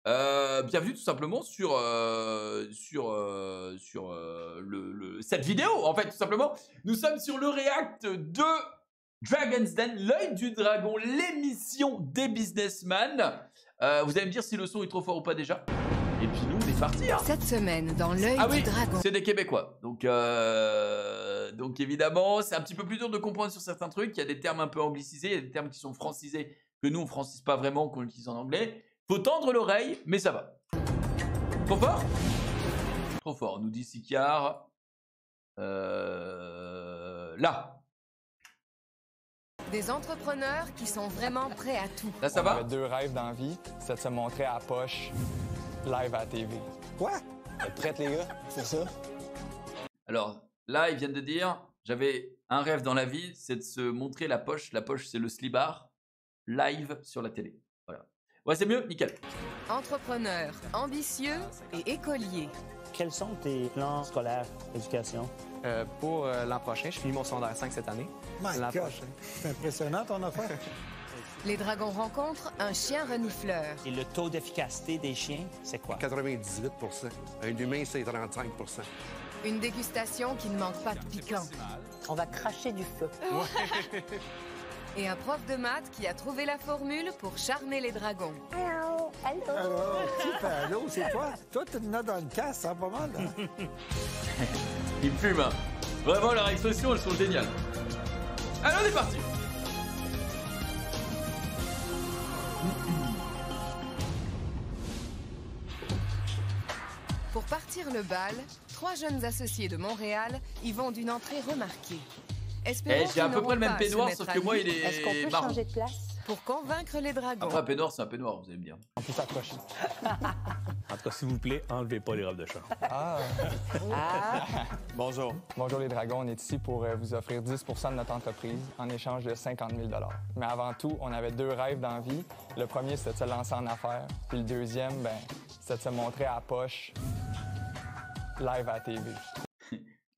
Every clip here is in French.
Bienvenue tout simplement sur cette vidéo. En fait, tout simplement, nous sommes sur le react de Dragon's Den, l'œil du dragon, l'émission des businessmen. Vous allez me dire si le son est trop fort ou pas déjà. Et puis nous, on est parti. Hein. Cette semaine, dans l'œil du dragon. C'est des Québécois. Donc évidemment, c'est un petit peu plus dur de comprendre sur certains trucs. Il y a des termes un peu anglicisés, il y a des termes qui sont francisés que nous, on francise pas vraiment, qu'on utilise en anglais. Faut tendre l'oreille, mais ça va. Trop fort? Trop fort, nous dit Sicard. Là. Des entrepreneurs qui sont vraiment prêts à tout. Là, ça va? On avait 2 rêves dans la vie, c'est de se montrer à la poche, live à la TV. Quoi? Vous êtes prêtes, les gars? C'est ça? Alors, là, ils viennent de dire, j'avais un rêve dans la vie, c'est de se montrer la poche. La poche, c'est le slibard, live sur la télé. Voilà. Ouais, c'est mieux, nickel. Entrepreneurs, ambitieux et écoliers. Quels sont tes plans scolaires, éducation? Pour l'an prochain, je finis mon secondaire 5 cette année. L'an prochain. C'est impressionnant ton affaire. Les dragons rencontrent un chien renifleur. Et le taux d'efficacité des chiens, c'est quoi? 98 Un humain, c'est 35 Une dégustation qui ne manque pas de piquant. On va cracher du feu. Et un prof de maths qui a trouvé la formule pour charmer les dragons. Allô? Allô? Alors, qui fait allô, c'est toi? Toi, tu en as dans le casse, ça pas mal. Là. Ils fument. Hein. Vraiment, leurs expressions, elles sont géniales. Allez, on est parti. Pour partir le bal, 3 jeunes associés de Montréal y vont d'une entrée remarquée. J'ai à peu près le même peignoir, sauf que moi, il Est-ce qu'on est peut marron. changer de place? Pour convaincre les dragons. Après, un peignoir, c'est un peignoir, vous allez me dire. On peut s'accrocher. En tout cas, s'il vous plaît, enlevez pas les robes de chambre. Bonjour. Bonjour les dragons, on est ici pour vous offrir 10 de notre entreprise en échange de 50 000 $. Mais avant tout, on avait 2 rêves dans la vie. Le premier, c'était de se lancer en affaires. Puis le deuxième, c'était de se montrer à la poche, live à la TV.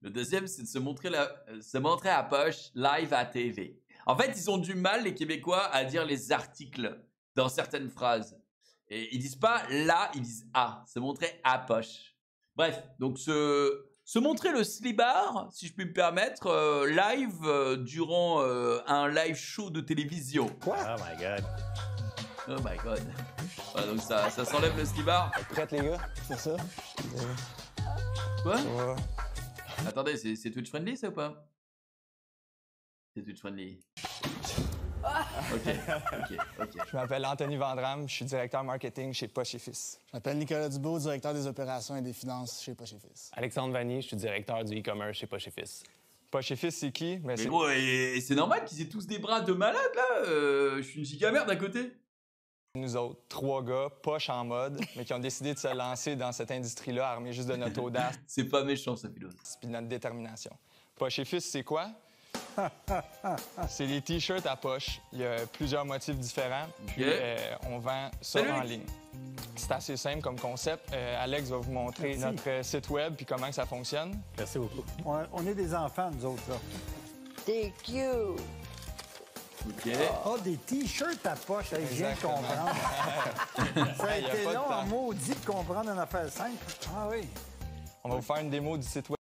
Le deuxième, c'est de se montrer à la poche, live à TV. En fait, ils ont du mal, les Québécois, à dire les articles dans certaines phrases. Et ils disent pas là, ils disent à. Se montrer à poche. Bref, donc se montrer le slibard, si je puis me permettre, live durant un live show de télévision. Quoi? Oh my God. Oh my God. Voilà, donc ça s'enlève le slibard. Vous êtes prêtes, les gars? C'est ça? Quoi? Ouais. Attendez, c'est Twitch friendly ça ou pas? C'est Twitch friendly. Ok. Je m'appelle Anthony Vandram, je suis directeur marketing chez Poche et Fils. Je m'appelle Nicolas Dubois, directeur des opérations et des finances chez Poche et Fils. Alexandre Vanier, je suis directeur du e-commerce chez Poche et Fils. Poche et Fils, c'est qui? Mais gros, et c'est normal qu'ils aient tous des bras de malade là. Je suis une giga merde à côté. Nous autres, 3 gars, poche en mode, mais qui ont décidé de se lancer dans cette industrie-là, armés juste de notre audace C'est pas méchant ça, Philo. et de notre détermination. Poche et Fils, c'est quoi? C'est des T-shirts à poche. Il y a plusieurs motifs différents. Puis on vend ça en ligne. C'est assez simple comme concept. Alex va vous montrer notre site web puis comment que ça fonctionne. Merci beaucoup. On est des enfants, nous autres, là. T'es cute. Ok. Oh, des T-shirts à poche, je viens de Exactement. comprendre. Ça a Il y a été pas de long temps. en maudit de comprendre une affaire simple. Ah oui. On va vous faire une démo du site web.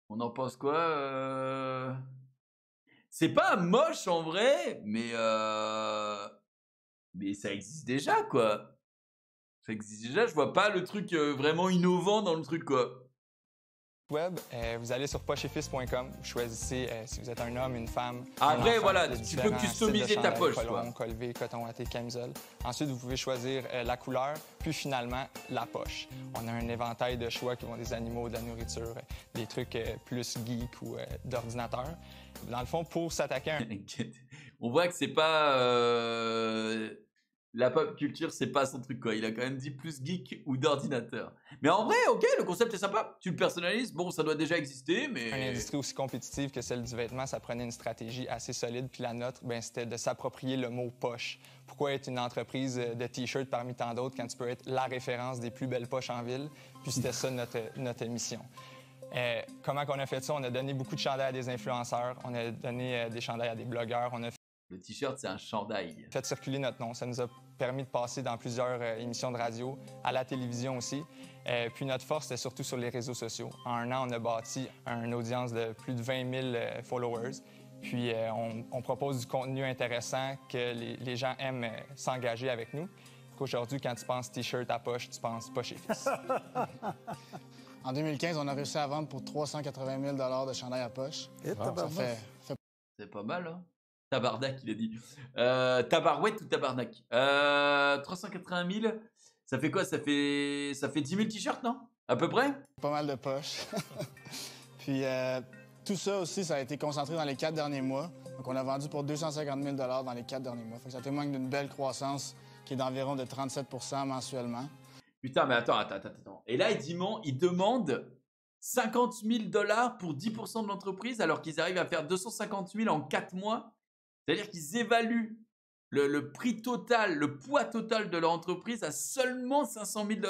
On en pense quoi? C'est pas moche en vrai, mais ça existe déjà quoi. Ça existe déjà, je vois pas le truc vraiment innovant dans le truc quoi. Web, vous allez sur pocheetfils.com, vous choisissez si vous êtes un homme, une femme. Après, un enfant, voilà, il y a tu peux différents customiser styles de ta chandail, poche, collant, quoi. col V, coton watté, camisole. Ensuite, vous pouvez choisir la couleur, puis finalement, la poche. On a un éventail de choix qui vont des animaux, de la nourriture, des trucs plus geek ou d'ordinateur. Dans le fond, pour s'attaquer à un... On voit que c'est pas la pop culture, c'est pas son truc quoi. Il a quand même dit plus geek ou d'ordinateur. Mais en vrai, ok, le concept est sympa. Tu le personnalises, bon, ça doit déjà exister, mais Une industrie aussi compétitive que celle du vêtement, ça prenait une stratégie assez solide. Puis la nôtre, c'était de s'approprier le mot poche. Pourquoi être une entreprise de T-shirts parmi tant d'autres quand tu peux être la référence des plus belles poches en ville? Puis c'était ça notre mission. Comment qu'on a fait ça? On a donné beaucoup de chandails à des influenceurs, on a donné des chandails à des blogueurs, on a Le t-shirt, c'est un chandail. Fait circuler notre nom. Ça nous a permis de passer dans plusieurs émissions de radio, à la télévision aussi. Puis notre force, c'est surtout sur les réseaux sociaux. En un an, on a bâti une audience de plus de 20 000 followers. Puis on propose du contenu intéressant que les gens aiment s'engager avec nous. Aujourd'hui, quand tu penses t-shirt à poche, tu penses Poche et Fils. En 2015, on a réussi à vendre pour 380 000 de chandail à poche. Ça fait... C'est pas mal, hein? Tabarnak, il a dit. Tabarouette ou tabarnak? 380 000, ça fait quoi? Ça fait 10 000 t-shirts, non? À peu près? Pas mal de poches. Puis tout ça aussi, ça a été concentré dans les 4 derniers mois. Donc on a vendu pour 250 000 dans les 4 derniers mois. Fait que ça témoigne d'une belle croissance qui est d'environ de 37 % mensuellement. Putain, mais attends. Et là, il demande 50 000 $ pour 10% de l'entreprise alors qu'ils arrivent à faire 250 000 en 4 mois. C'est-à-dire qu'ils évaluent le prix total, le poids total de leur entreprise à seulement 500 000 $.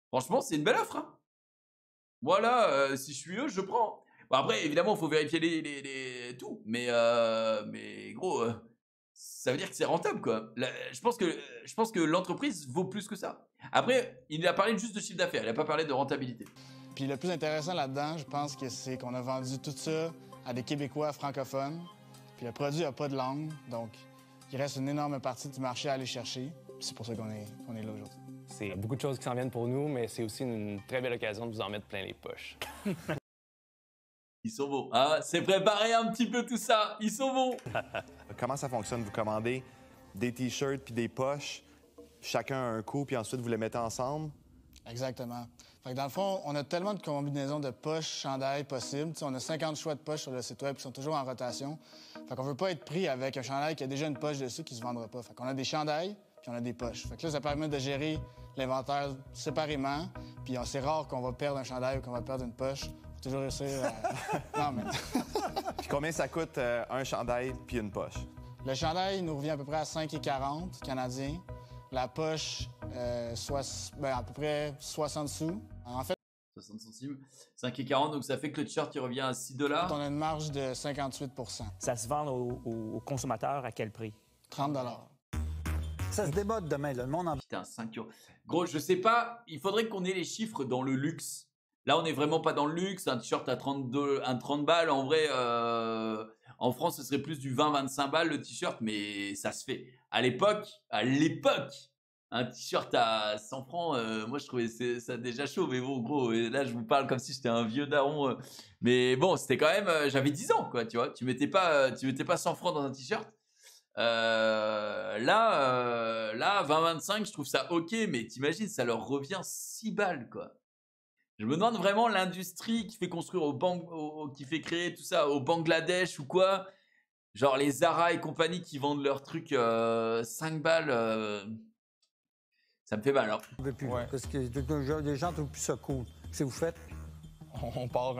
Franchement, c'est une belle offre. Hein. Voilà, si je suis eux, je prends. Bon, après, évidemment, il faut vérifier tout. Mais gros, ça veut dire que c'est rentable, quoi. Je pense que l'entreprise vaut plus que ça. Après, il a parlé juste de chiffre d'affaires. Il n'a pas parlé de rentabilité. Puis le plus intéressant là-dedans, je pense que c'est qu'on a vendu tout ça à des Québécois francophones. Puis le produit n'a pas de langue, donc il reste une énorme partie du marché à aller chercher. Puis c'est pour ça qu'on est là aujourd'hui. C'est beaucoup de choses qui s'en viennent pour nous, mais c'est aussi une très belle occasion de vous en mettre plein les poches. Ils sont beaux. Ah, c'est préparé un petit peu tout ça. Ils sont beaux. Comment ça fonctionne? Vous commandez des t-shirts puis des poches, chacun un coup, puis ensuite vous les mettez ensemble? Exactement. Fait que dans le fond, on a tellement de combinaisons de poches, chandails possibles. T'sais, on a 50 choix de poches sur le site web qui sont toujours en rotation. Fait qu'on veut pas être pris avec un chandail qui a déjà une poche dessus qui se vendra pas. Fait qu'on a des chandails puis on a des poches. Fait que là, ça permet de gérer l'inventaire séparément. Puis c'est rare qu'on va perdre un chandail ou qu'on va perdre une poche. Faut toujours réussir à... Non, mais... Puis combien ça coûte un chandail puis une poche? Le chandail nous revient à peu près à 5,40 canadiens. La poche, à peu près 60 sous. En fait, 60 centimes, 5,40, donc ça fait que le t-shirt il revient à 6 $. On a une marge de 58 %. Ça se vend aux consommateurs à quel prix? 30 $. Ça se démode demain, le monde en... Putain, 5 €. Gros, je sais pas, il faudrait qu'on ait les chiffres dans le luxe. Là, on n'est vraiment pas dans le luxe. Un t-shirt à 30 balles, en vrai, en France, ce serait plus du 20-25 balles le t-shirt, mais ça se fait. À l'époque, un t-shirt à 100 francs, moi je trouvais ça déjà chaud. Mais bon, gros, là je vous parle comme si j'étais un vieux daron. Mais bon, c'était quand même, j'avais 10 ans, quoi, tu vois. Tu mettais pas 100 francs dans un t-shirt. Là, 20-25, je trouve ça ok, mais t'imagines, ça leur revient 6 balles, quoi. Je me demande vraiment l'industrie qui fait construire qui fait créer tout ça au Bangladesh ou quoi. Genre les Zara et compagnie qui vendent leurs trucs 5 balles. Ça me fait mal. Hein. Ouais. Parce que les gens trouvent plus ça cool. Qu'est-ce que vous faites? On part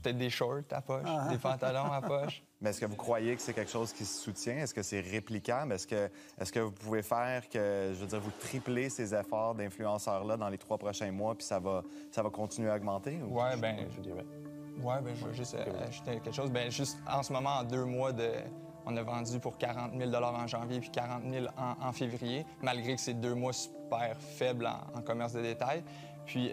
peut-être des shorts à poche, des pantalons à poche. Mais est-ce que vous croyez que c'est quelque chose qui se soutient? Est-ce que c'est réplicable? Est-ce que vous pouvez faire que, je veux dire, vous triplez ces efforts d'influenceurs-là dans les 3 prochains mois, puis ça va continuer à augmenter? Ou... Ouais, je dirais. Ouais, je vais juste ajouter quelque chose. Juste en ce moment, en 2 mois, on a vendu pour 40 000 $ en janvier puis 40 000 en février, malgré que c'est 2 mois super faibles en commerce de détail. Puis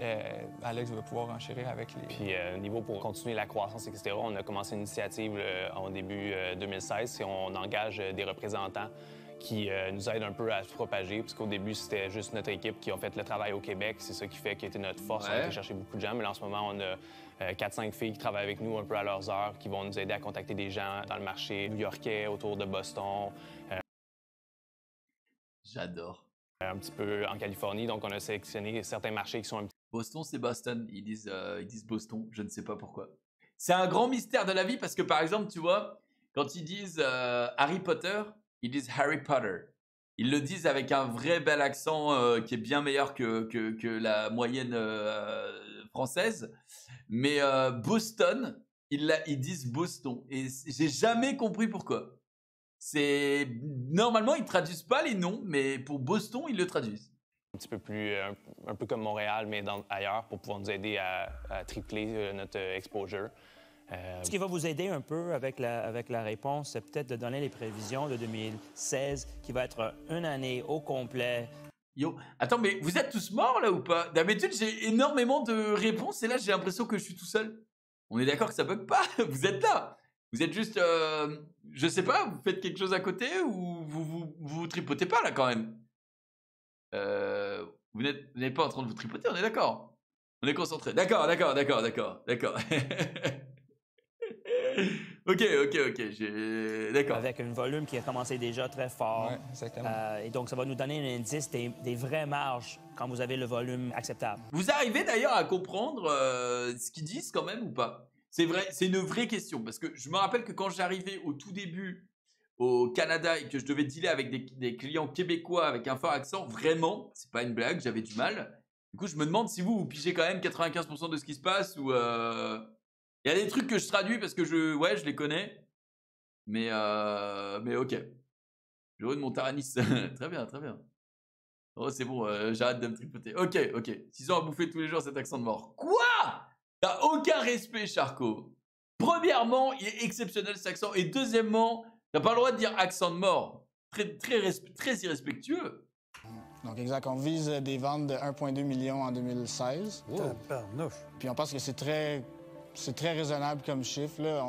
Alex va pouvoir enchérir avec les... Puis niveau pour continuer la croissance, etc., on a commencé une initiative en début 2016 et on engage des représentants qui nous aident un peu à se propager, parce qu'au début, c'était juste notre équipe qui a fait le travail au Québec. C'est ça qui fait qui était notre force. Ouais. On a été chercher beaucoup de gens, mais là, en ce moment, on a 4-5 filles qui travaillent avec nous un peu à leurs heures, qui vont nous aider à contacter des gens dans le marché new-yorkais, autour de Boston. J'adore. Un petit peu en Californie, donc on a sélectionné certains marchés qui sont un petit... Boston, c'est Boston. Ils disent Boston, je ne sais pas pourquoi. C'est un grand mystère de la vie parce que, par exemple, tu vois, quand ils disent Harry Potter, ils disent Harry Potter. Ils le disent avec un vrai bel accent qui est bien meilleur que la moyenne française. Mais Boston, ils disent Boston. Et j'ai jamais compris pourquoi. Normalement, ils traduisent pas les noms, mais pour Boston, ils le traduisent. Un petit peu plus, un peu comme Montréal, mais ailleurs, pour pouvoir nous aider à tripler notre exposure. Ce qui va vous aider un peu avec la réponse, c'est peut-être de donner les prévisions de 2016, qui va être une année au complet. Yo, attends, mais vous êtes tous morts là ou pas? D'habitude, j'ai énormément de réponses et là, j'ai l'impression que je suis tout seul. On est d'accord que ça bug pas? Vous êtes là? Vous êtes juste, je sais pas, vous faites quelque chose à côté ou vous tripotez pas là quand même? Vous n'êtes pas en train de vous tripoter, on est d'accord? On est concentré. D'accord. Ok, d'accord. Avec un volume qui a commencé déjà très fort. Ouais, exactement. Et donc, ça va nous donner un indice des vraies marges quand vous avez le volume acceptable. Vous arrivez d'ailleurs à comprendre ce qu'ils disent quand même ou pas? C'est vrai, c'est une vraie question parce que je me rappelle que quand j'arrivais au tout début au Canada et que je devais dealer avec des clients québécois avec un fort accent, vraiment, c'est pas une blague, j'avais du mal. Du coup, je me demande si vous pigez quand même 95% de ce qui se passe ou il y a des trucs que je traduis parce que je les connais. Mais ok. J'aurais de mon Taranis. Très bien. Oh, c'est bon, j'arrête de me tripoter. Ok. 6 ans à bouffer tous les jours cet accent de mort. Quoi? T'as aucun respect, Charcot. Premièrement, il est exceptionnel cet accent. Et deuxièmement, t'as pas le droit de dire accent de mort. Très irrespectueux. Donc, exact. On vise des ventes de 1,2 million en 2016. Puis on pense que c'est très raisonnable comme chiffre. Là.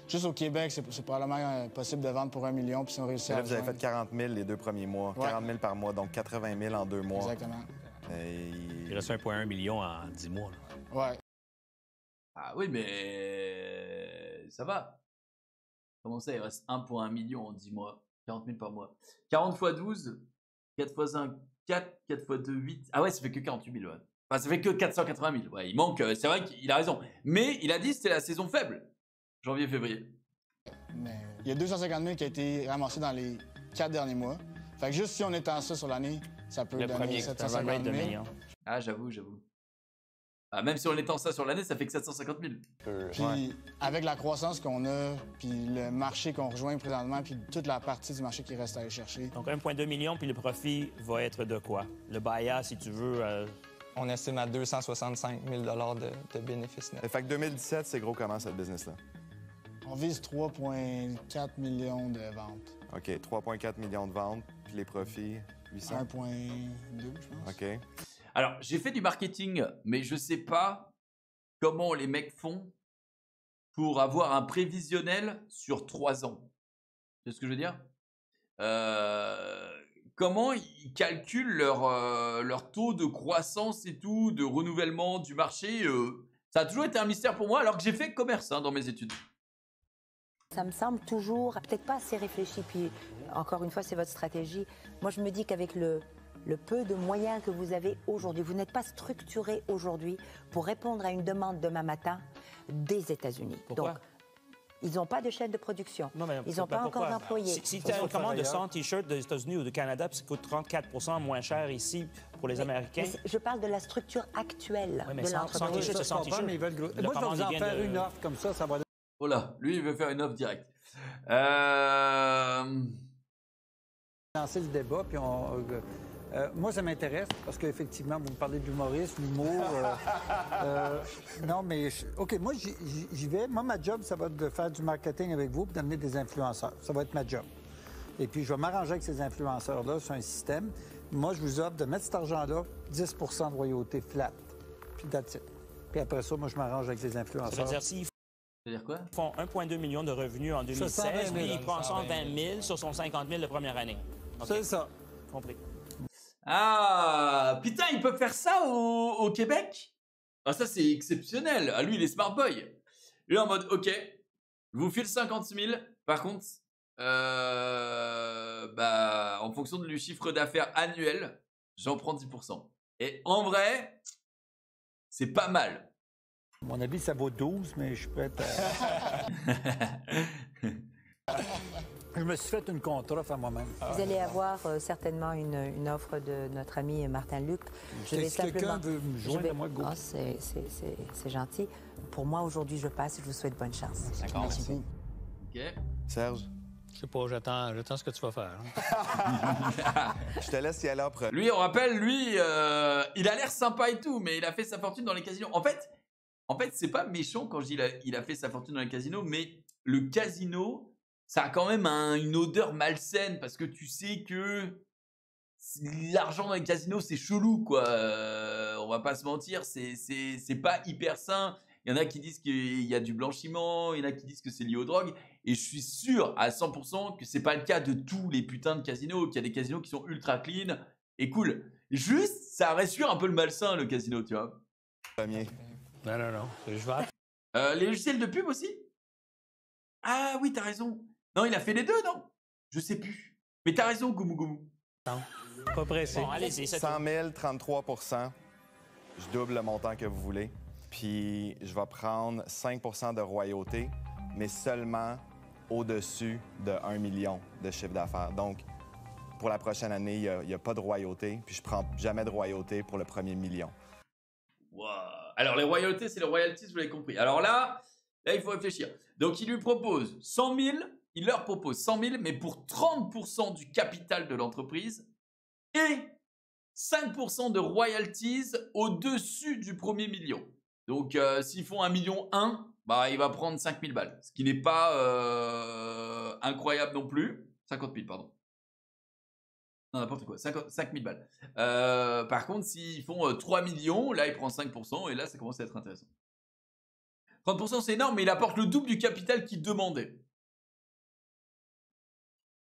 Juste au Québec, c'est probablement possible de vendre pour 1 million. Puis si on réussit Là, à vous avez fait 40 000 les 2 premiers mois. Ouais. 40 000 par mois, donc 80 000 en 2 mois. Exactement. Il reste 1,1 million en 10 mois. Là. Ouais. Ah oui, mais ça va. Comment ça, il reste 1,1 million en 10 mois? 40 000 par mois. 40 x 12, 4 x 1, 4, 4 x 2, 8. Ah ouais, ça fait que 48 000, ouais. Enfin, ça fait que 480 000. Ouais, il manque, c'est vrai qu'il a raison. Mais il a dit que c'était la saison faible. Janvier-février. Mais il y a 250 000 qui a été ramassé dans les 4 derniers mois. Fait que juste si on étend ça sur l'année, ça peut donner 750 000. Ah, j'avoue. Ah, même si on étend ça sur l'année, ça fait que 750 000. Puis avec la croissance qu'on a, puis le marché qu'on rejoint présentement, puis toute la partie du marché qui reste à aller chercher. Donc 1,2 million, puis le profit va être de quoi? Le BAYA, si tu veux... On estime à 265 000 de bénéfices nets. Fait que 2017, c'est gros comment cette business-là? On vise 3,4 millions de ventes. OK, 3,4 millions de ventes, puis les profits, 800? 1,2, je pense. OK. Alors, j'ai fait du marketing, mais je sais pas comment les mecs font pour avoir un prévisionnel sur 3 ans. Tu sais ce que je veux dire? Comment ils calculent leur taux de croissance et tout, de renouvellement du marché? Ça a toujours été un mystère pour moi, alors que j'ai fait commerce dans mes études. Ça me semble toujours peut-être pas assez réfléchi. Puis, encore une fois, c'est votre stratégie. Moi, je me dis qu'avec le peu de moyens que vous avez aujourd'hui, vous n'êtes pas structuré aujourd'hui pour répondre à une demande demain matin des États-Unis. Pourquoi? Donc, ils n'ont pas de chaîne de production. Non, mais ils n'ont pas encore d'employés. Si tu as une commande de 100 T-shirts des États-Unis ou du Canada, puis ça coûte 34 moins cher ici pour les Américains. Mais je parle de la structure actuelle oui, mais de 100 l'entreprise. T-shirts, c'est 100 T-shirts. Moi, je vais vous en faire une offre comme ça va... Oh là, lui, il veut faire une offre directe. Lancer le débat, puis moi, ça m'intéresse parce qu'effectivement, vous me parlez de l'humorisme, l'humour. Non, mais OK, moi, j'y vais. Moi, ma job, ça va être de faire du marketing avec vous puis d'amener des influenceurs. Ça va être ma job. Et puis, je vais m'arranger avec ces influenceurs-là sur un système. Moi, je vous offre de mettre cet argent-là, 10 de royauté flat. Puis that's it. Puis après ça, moi, je m'arrange avec ces influenceurs. Ça veut dire s'ils quoi? font 1,2 million de revenus en 2016, lui, il prend 120 000 sur son 50 000 de première année. Okay. C'est ça. Compris. Ah, putain, ils peuvent faire ça au Québec? Ah, ça, c'est exceptionnel. Ah, lui, il est smart boy. Lui, en mode, OK, je vous file 50 000. Par contre, en fonction du chiffre d'affaires annuel, j'en prends 10%. Et en vrai, c'est pas mal. À mon avis, ça vaut 12, mais je suis prêt à... Je me suis fait une contre-offre à moi-même. Vous allez avoir certainement une offre de notre ami Martin Luc. Je vais simplement... quelqu'un veut me joindre à moi, go. Oh, c'est gentil. Pour moi, aujourd'hui, je passe et je vous souhaite bonne chance. D'accord, merci. OK. Serge? Je sais pas, j'attends ce que tu vas faire. Je te laisse y aller après. Lui, on rappelle, il a l'air sympa et tout, mais il a fait sa fortune dans les casinos. En fait, en fait, c'est pas méchant quand je dis il a fait sa fortune dans le casino, mais le casino, ça a quand même une odeur malsaine parce que tu sais que l'argent dans les casinos, c'est chelou, quoi. On va pas se mentir, c'est pas hyper sain. Il y en a qui disent qu'il y a du blanchiment, il y en a qui disent que c'est lié aux drogues. Et je suis sûr à 100% que c'est pas le cas de tous les putains de casinos, qu'il y a des casinos qui sont ultra clean et cool. Juste, ça rassure un peu le malsain, le casino, tu vois. Premier. Non. Je vais... Les logiciels de pub aussi? Ah oui, t'as raison. Non, il a fait les deux, non? Je sais plus. Mais t'as raison, Goumou Goumou. Non, pas pressé. Bon, allez-y, 100 000, 33 %. Je double le montant que vous voulez. Puis je vais prendre 5 % de royauté, mais seulement au-dessus de 1 million de chiffre d'affaires. Donc, pour la prochaine année, il n'y a pas de royauté. Puis je prends jamais de royauté pour le premier million. Wow. Alors, les royautés, c'est les royalties, vous l'avez compris. Alors là, il faut réfléchir. Donc, il lui propose 100 000, il leur propose 100 000, mais pour 30 % du capital de l'entreprise et 5 % de royalties au-dessus du premier million. Donc, s'ils font 1,1 million, bah, il va prendre 5 000 balles. Ce qui n'est pas incroyable non plus. 50 000, pardon. Non, n'importe quoi. 5 000 balles. Par contre, s'ils font 3 millions, là, il prend 5 % et là, ça commence à être intéressant. 30 %, c'est énorme, mais il apporte le double du capital qu'il demandait.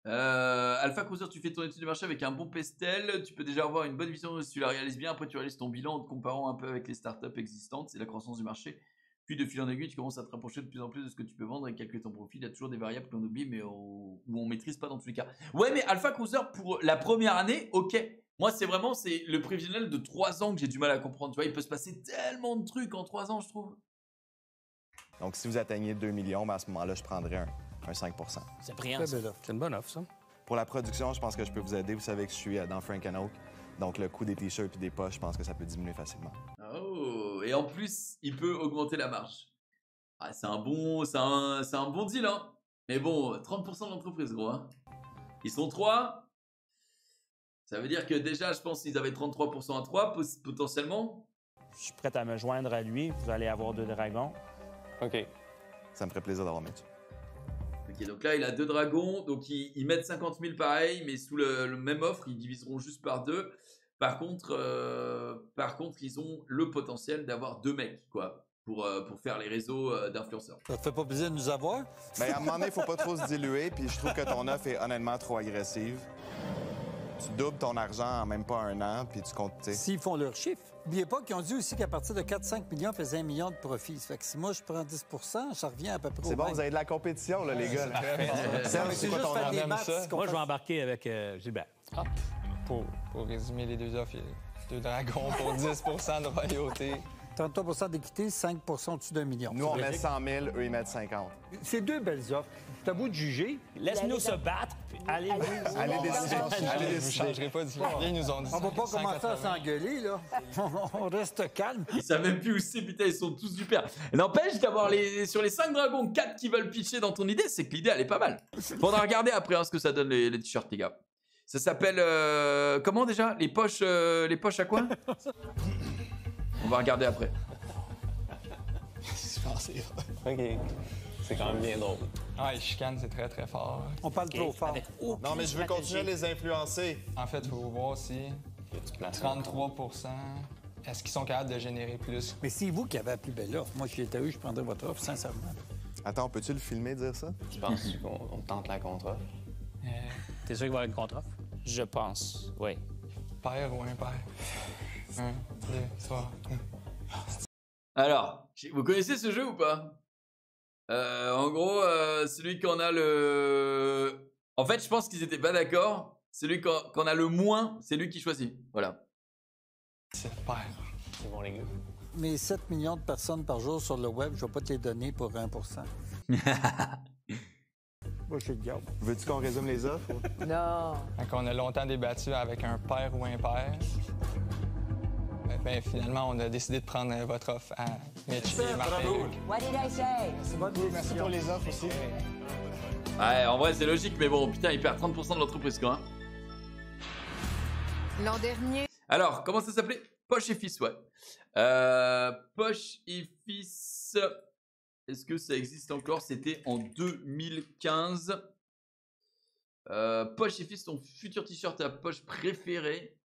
Alpha Cruiser, tu fais ton étude de marché avec un bon pestel, tu peux déjà avoir une bonne vision si tu la réalises bien. Après, tu réalises ton bilan en te comparant un peu avec les startups existantes, c'est la croissance du marché. Puis, de fil en aiguille, tu commences à te rapprocher de plus en plus de ce que tu peux vendre et calculer ton profil. Il y a toujours des variables qu'on oublie, mais où on maîtrise pas dans tous les cas. Ouais, mais Alpha Cruiser, pour la première année, ok. Moi, c'est le prévisionnel de 3 ans que j'ai du mal à comprendre. Tu vois, il peut se passer tellement de trucs en 3 ans, je trouve. Donc, si vous atteignez 2 millions, ben à ce moment-là, je prendrais un 5 %. C'est brillant. C'est une bonne offre, ça. Pour la production, je pense que je peux vous aider. Vous savez que je suis dans Frank & Oak. Donc, le coût des t-shirts et des poches, je pense que ça peut diminuer facilement. Oh, et en plus, il peut augmenter la marge. Ah, c'est un bon deal, hein. Mais bon, 30 % de l'entreprise, gros. Hein. Ils sont 3. Ça veut dire que déjà, je pense qu'ils avaient 33 % à 3, potentiellement. Je suis prêt à me joindre à lui. Vous allez avoir 2 dragons. OK. Ça me ferait plaisir d'avoir Mitch. Ok, donc là, il a 2 dragons. Donc, ils mettent 50 000 pareil, mais sous le même offre, ils diviseront juste par 2. Par contre, ils ont le potentiel d'avoir 2 mecs, quoi, pour faire les réseaux d'influenceurs. Ça te fait pas plaisir de nous avoir? Mais à un moment donné, il ne faut pas trop se diluer. Puis je trouve que ton offre est honnêtement trop agressive. Tu doubles ton argent en même pas 1 an, puis tu comptes. S'ils font leurs chiffres. N'oubliez pas qu'ils ont dit aussi qu'à partir de 4-5 millions, ils faisaient 1 million de profits. Fait que si moi, je prends 10 %, ça revient à peu près au C'est bon, même. vous avez de la compétition, là, les gars. Là. C'est juste faire des maths. Moi, je vais embarquer avec Gilbert. Hop. Pour résumer les 2 offres, il y a 2 dragons pour 10 % de royauté. 33 % d'équité, 5 % au-dessus d'1 million. Nous, on met 100 000, eux, ils mettent 50. C'est 2 belles offres. C'est à vous de juger. Laisse-nous se battre. Allez décider. Vous ne changerez pas d'idée. Ils nous ont dit On va pas commencer à s'engueuler, là. On reste calme. Ils savent même plus où c'est, putain, ils sont tous super. N'empêche d'avoir sur les 5 dragons, 4 qui veulent pitcher dans ton idée, c'est que l'idée, elle est pas mal. Faudra regarder après hein, ce que ça donne les t-shirts, les gars. Ça s'appelle, comment déjà? Les poches à quoi? On va regarder après. OK. C'est quand même bien drôle. Ah, les chicanes, c'est très, très fort. On parle trop fort. Non, mais je veux continuer à les influencer. En fait, il faut voir si 33 %, est-ce qu'ils sont capables de générer plus? Mais c'est vous qui avez la plus belle offre. Moi, si j'étais eux, je prendrais votre offre, sincèrement. Attends, peux-tu le filmer, dire ça? Tu penses qu'on tente la contre-offre? T'es sûr qu'il va y avoir une contre-offre? Je pense, oui. Pair ou impair? 1, 2, 3. Alors, vous connaissez ce jeu ou pas? En gros, celui qu'on a le... En fait, je pense qu'ils étaient pas d'accord. Celui qu'on a le moins, c'est lui qui choisit. Voilà. C'est pair. C'est bon, les gars. Mais 7 millions de personnes par jour sur le web, je vais pas te les donner pour 1 %. Moi, je le garde. Veux-tu qu'on résume les offres? Non. Donc, on a longtemps débattu avec un pair ou impair. Ben, finalement, on a décidé de prendre votre offre à Mitch et Martin. What did I say? Merci pour les offres aussi. Ouais, en vrai, c'est logique, mais bon, putain, il perd 30 % de l'entreprise, quoi. Hein. L'an dernier, Alors, comment ça s'appelait? Poche et Fils, ouais. Poche et Fils, est-ce que ça existe encore? C'était en 2015. Poche et Fils, ton futur t-shirt à poche préféré.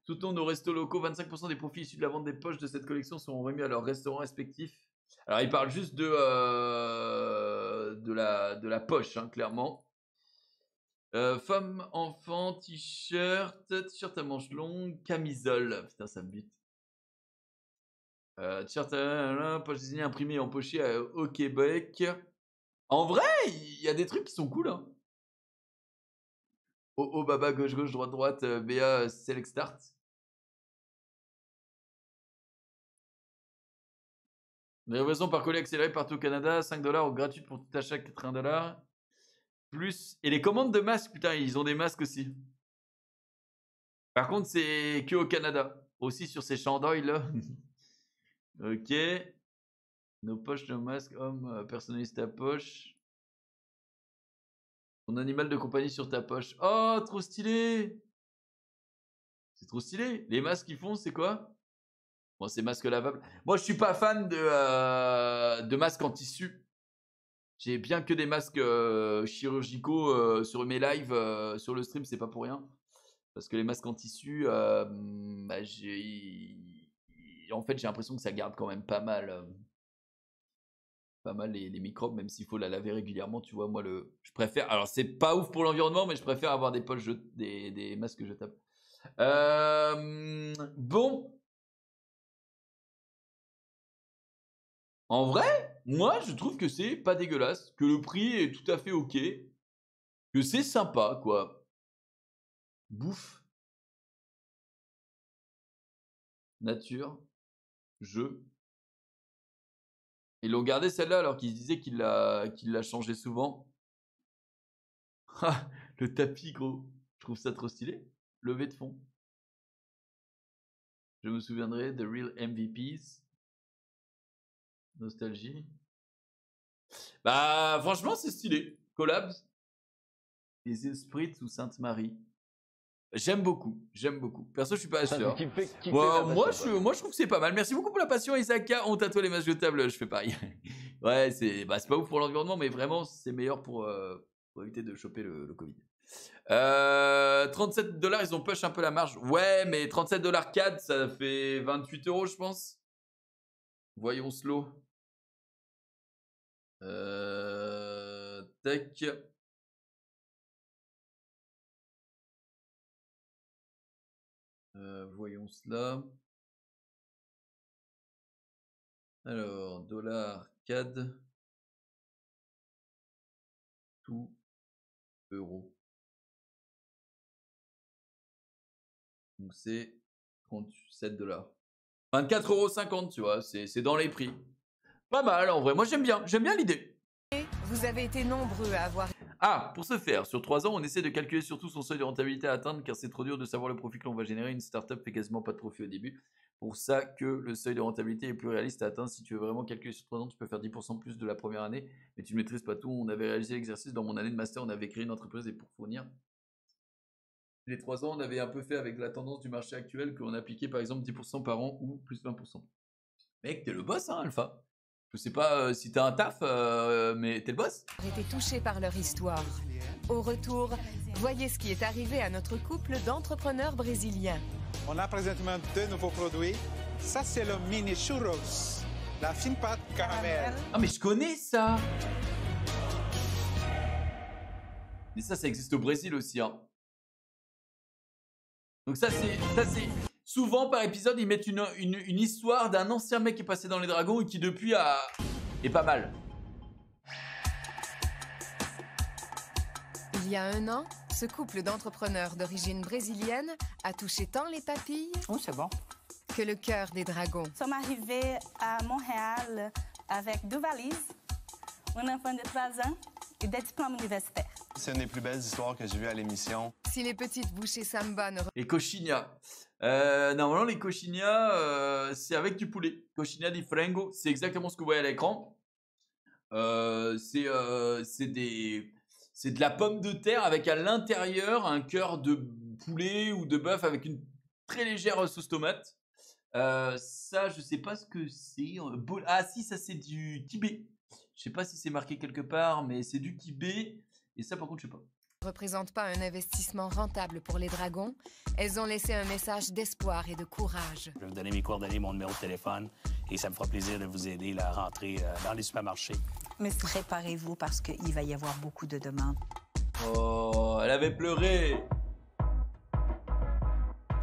Soutenons nos restos locaux. 25% des profits issus de la vente des poches de cette collection seront remis à leurs restaurants respectifs. Alors, il parle juste de la poche, hein, clairement. Femme, enfant, t-shirt à manches longues, camisole. Putain, ça me bute. T-shirt poche désignée imprimée et empochée au Québec. En vrai, il y a des trucs qui sont cool, hein. Oh, baba, gauche, droite, droite, BA, select start. Livraison par colis accéléré partout au Canada, 5$ ou gratuite pour tout achat, 80$. Plus. Et les commandes de masques, putain, ils ont des masques aussi. Par contre, c'est que au Canada. Aussi sur ces chandails là. Ok. Nos poches, nos masques, homme, personnalise ta poche. Ton animal de compagnie sur ta poche. Oh, trop stylé! C'est trop stylé. Les masques qu'ils font, c'est quoi? Bon, c'est masques lavables. Moi, je suis pas fan de masques en tissu. J'ai bien que des masques chirurgicaux sur mes lives, sur le stream, c'est pas pour rien. Parce que les masques en tissu, en fait, j'ai l'impression que ça garde quand même pas mal les microbes, même s'il faut la laver régulièrement. Tu vois, moi, je préfère. Alors, c'est pas ouf pour l'environnement, mais je préfère avoir des poches, des masques jetables. Bon. En vrai, moi, je trouve que c'est pas dégueulasse, que le prix est tout à fait ok, que c'est sympa, quoi. Bouffe. Nature. Jeu. Ils l'ont gardé celle-là alors qu'ils disaient qu'il l'a changé souvent. Le tapis, gros. Je trouve ça trop stylé. Levée de fond. Je me souviendrai de Real MVPs. Nostalgie. Bah, franchement, c'est stylé. Collabs. Les esprits ou Sainte-Marie. J'aime beaucoup. Perso, je suis pas sûr. Moi, je trouve que c'est pas mal. Merci beaucoup pour la passion, Isaka. On tatoue les masques jetables. Je fais pareil. Ouais, c'est pas ouf pour l'environnement, mais vraiment, c'est meilleur pour éviter de choper le Covid. 37$, ils ont push un peu la marge. Ouais, mais 37$ CAD, ça fait 28€, je pense. Voyons slow. Tech. Voyons cela. Alors, dollar CAD. Tout euro. Donc c'est 37$. 24,50€, tu vois, c'est dans les prix. Pas mal en vrai, moi j'aime bien l'idée. Vous avez été nombreux à avoir... Ah, pour ce faire, sur 3 ans, on essaie de calculer surtout son seuil de rentabilité à atteindre car c'est trop dur de savoir le profit que l'on va générer. Une startup fait quasiment pas de profit au début. Pour ça que le seuil de rentabilité est plus réaliste à atteindre. Si tu veux vraiment calculer sur 3 ans, tu peux faire 10% plus de la première année, mais tu ne maîtrises pas tout. On avait réalisé l'exercice dans mon année de master, on avait créé une entreprise et pour fournir les 3 ans, on avait un peu fait avec la tendance du marché actuel qu'on appliquait par exemple 10% par an ou plus 20%. Mec, t'es le boss, hein, Alpha. Je sais pas si t'as un taf, mais t'es le boss. J'ai été touché par leur histoire. Au retour, voyez ce qui est arrivé à notre couple d'entrepreneurs brésiliens. On a présentement 2 nouveaux produits. Ça, c'est le mini churros, la fine pâte caramel. Ah, mais je connais ça. Mais ça existe au Brésil aussi, hein. Donc ça c'est souvent par épisode ils mettent une histoire d'un ancien mec qui est passé dans les dragons et qui depuis est pas mal. Il y a 1 an, ce couple d'entrepreneurs d'origine brésilienne a touché tant les papilles c'est bon. que le cœur des dragons. Nous sommes arrivés à Montréal avec 2 valises, un enfant de 3 ans et des diplômes universitaires. C'est une des plus belles histoires que j'ai vues à l'émission. Si les petites bouchées samba ne... Les coxinha. Normalement, les coxinha, c'est avec du poulet. Coxinha di frango, c'est exactement ce que vous voyez à l'écran. C'est de la pomme de terre avec à l'intérieur un cœur de poulet ou de bœuf avec une très légère sauce tomate. Ça, je sais pas ce que c'est. Ah si, ça c'est du kibé. Je sais pas si c'est marqué quelque part, mais c'est du kibé. Et ça, par contre, je sais pas. Ne représente pas un investissement rentable pour les dragons. Elles ont laissé un message d'espoir et de courage. Je vais vous donner mes coordonnées, mon numéro de téléphone, et ça me fera plaisir de vous aider à rentrer dans les supermarchés. Mais préparez-vous parce qu'il va y avoir beaucoup de demandes. Oh, elle avait pleuré.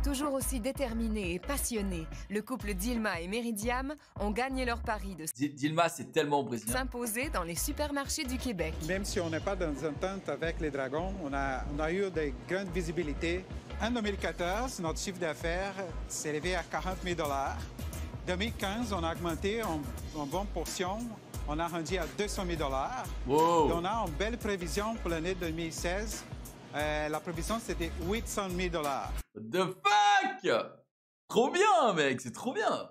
Toujours aussi déterminé et passionné, le couple Dilma et Meridiam ont gagné leur pari de Dilma, c'est tellement brésilien. S'imposer dans les supermarchés du Québec. Même si on n'est pas dans une entente avec les dragons, on a eu de grandes visibilités. En 2014, notre chiffre d'affaires s'est élevé à 40 000 $. 2015, on a augmenté en bonne portion. On a rendu à 200 000 $. Wow. On a une belle prévision pour l'année 2016. La prévision, c'était 800 000 $. What the fuck? Trop bien, mec, c'est trop bien.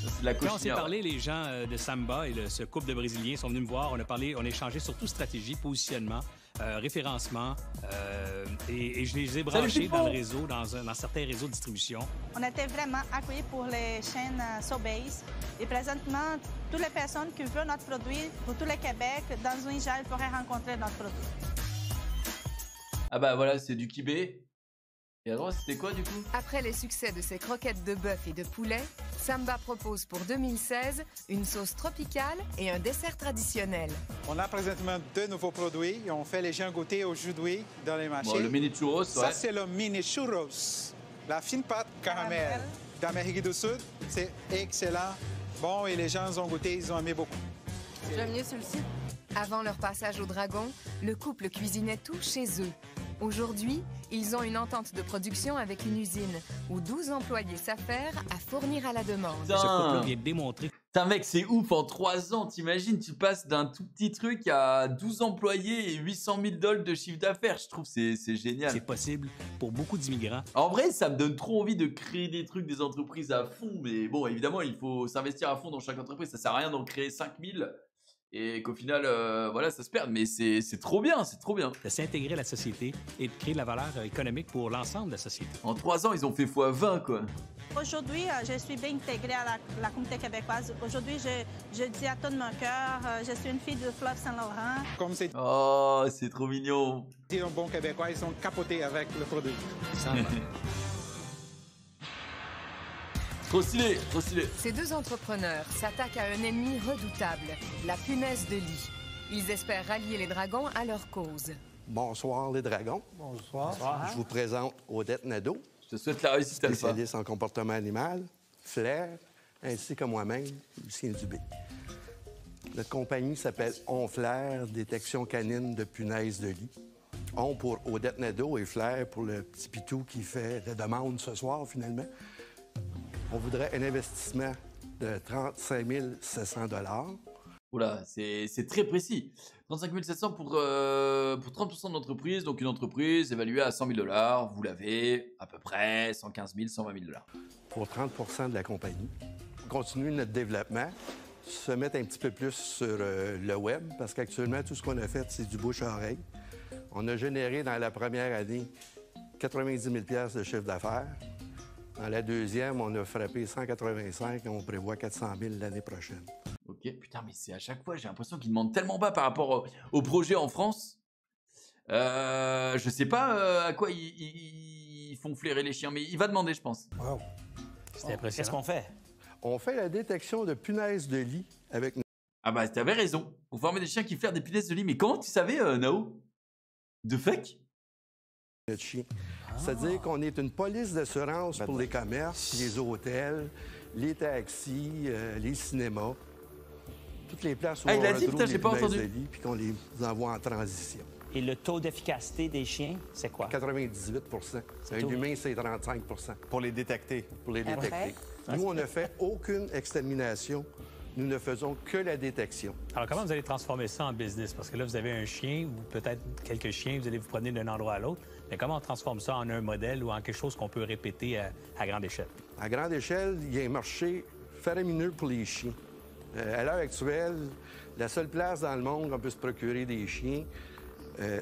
C'est la Quand on s'est parlé, les gens de Samba et ce couple de Brésiliens sont venus me voir. On a échangé surtout stratégie, positionnement, référencement, et je les ai branchés dans le réseau, dans certains réseaux de distribution. On était vraiment accueillis pour les chaînes Sobeys. Et présentement, toutes les personnes qui veulent notre produit pour tout le Québec, dans une gel, pourraient rencontrer notre produit. Ah bah voilà, c'est du kibé. Et alors, c'était quoi du coup? Après les succès de ses croquettes de bœuf et de poulet, Samba propose pour 2016 une sauce tropicale et un dessert traditionnel. On a présentement 2 nouveaux produits. On fait les gens goûter aujourd'hui dans les marchés. Bon, le mini churros, ouais. Ça, c'est le mini churros. La fine pâte caramel d'Amérique du Sud. C'est excellent. Bon, et les gens ont goûté, ils ont aimé beaucoup. J'aime mieux celui-ci. Avant leur passage au dragon, le couple cuisinait tout chez eux. Aujourd'hui, ils ont une entente de production avec une usine où 12 employés s'affairent à fournir à la demande. Ce couple vient de démontrer. Putain, mec, c'est ouf, en 3 ans, t'imagines, tu passes d'un tout petit truc à 12 employés et 800 000 $ de chiffre d'affaires. Je trouve que c'est génial. C'est possible pour beaucoup d'immigrants. En vrai, ça me donne trop envie de créer des trucs, des entreprises à fond. Mais bon, évidemment, il faut s'investir à fond dans chaque entreprise. Ça sert à rien d'en créer 5000 et qu'au final, voilà, ça se perde. Mais c'est trop bien, c'est trop bien. De s'intégrer à la société et de créer de la valeur économique pour l'ensemble de la société. En 3 ans, ils ont fait x20, quoi. Aujourd'hui, je suis bien intégrée à la communauté québécoise. Aujourd'hui, je dis à tout mon cœur, je suis une fille de Fleuve Saint-Laurent. Comme c'est Oh, c'est trop mignon. un bon Québécois, ils sont capotés avec le produit. Trop stylé, trop stylé. Ces 2 entrepreneurs s'attaquent à un ennemi redoutable, la punaise de lit. Ils espèrent rallier les dragons à leur cause. Bonsoir, les dragons. Bonsoir. Je vous présente Odette Nadeau. Je te souhaite la réussite, Alpha. Spécialiste en comportement animal, Flair, ainsi que moi-même, Lucien Dubé. Notre compagnie s'appelle On Flair, détection canine de punaises de lit. On pour Odette Nadeau et Flair pour le petit pitou qui fait la demande ce soir, finalement. On voudrait un investissement de 35 700 $. Oula, c'est très précis. 35 700 pour 30% de l'entreprise. Donc une entreprise évaluée à 100 000 $. Vous l'avez à peu près 115 000, 120 000 $. Pour 30 de la compagnie. Continuer notre développement, se mettre un petit peu plus sur le web, parce qu'actuellement, tout ce qu'on a fait, c'est du bouche à oreille. On a généré dans la première année 90 000 $ de chiffre d'affaires. Dans la deuxième, on a frappé 185 et on prévoit 400 000 l'année prochaine. Ok, putain, mais c'est à chaque fois, j'ai l'impression qu'ils demandent tellement bas par rapport au projet en France. Je sais pas à quoi ils font flairer les chiens, mais il va demander, je pense. Wow. C'est impressionnant. Qu'est-ce qu'on fait? On fait la détection de punaises de lit avec... Ah bah, t'avais raison. Pour former des chiens qui flairent des punaises de lit. Mais comment tu savais, Nao? De fuck? Notre chien. C'est-à-dire qu'on est une police d'assurance pour les commerces, les hôtels, les taxis, les cinémas, toutes les places où on retrouve les punaises de lit puis qu'on les envoie en transition. Et le taux d'efficacité des chiens, c'est quoi? 98 Un humain, c'est 35 Pour les détecter. Pour les détecter. Nous, on ne fait aucune extermination. Nous ne faisons que la détection. Alors, comment vous allez transformer ça en business? Parce que là, vous avez un chien ou peut-être quelques chiens, vous allez vous promener d'un endroit à l'autre. Mais comment on transforme ça en un modèle ou en quelque chose qu'on peut répéter à grande échelle? À grande échelle, il y a un marché faramineux pour les chiens. À l'heure actuelle, la seule place dans le monde où on peut se procurer des chiens,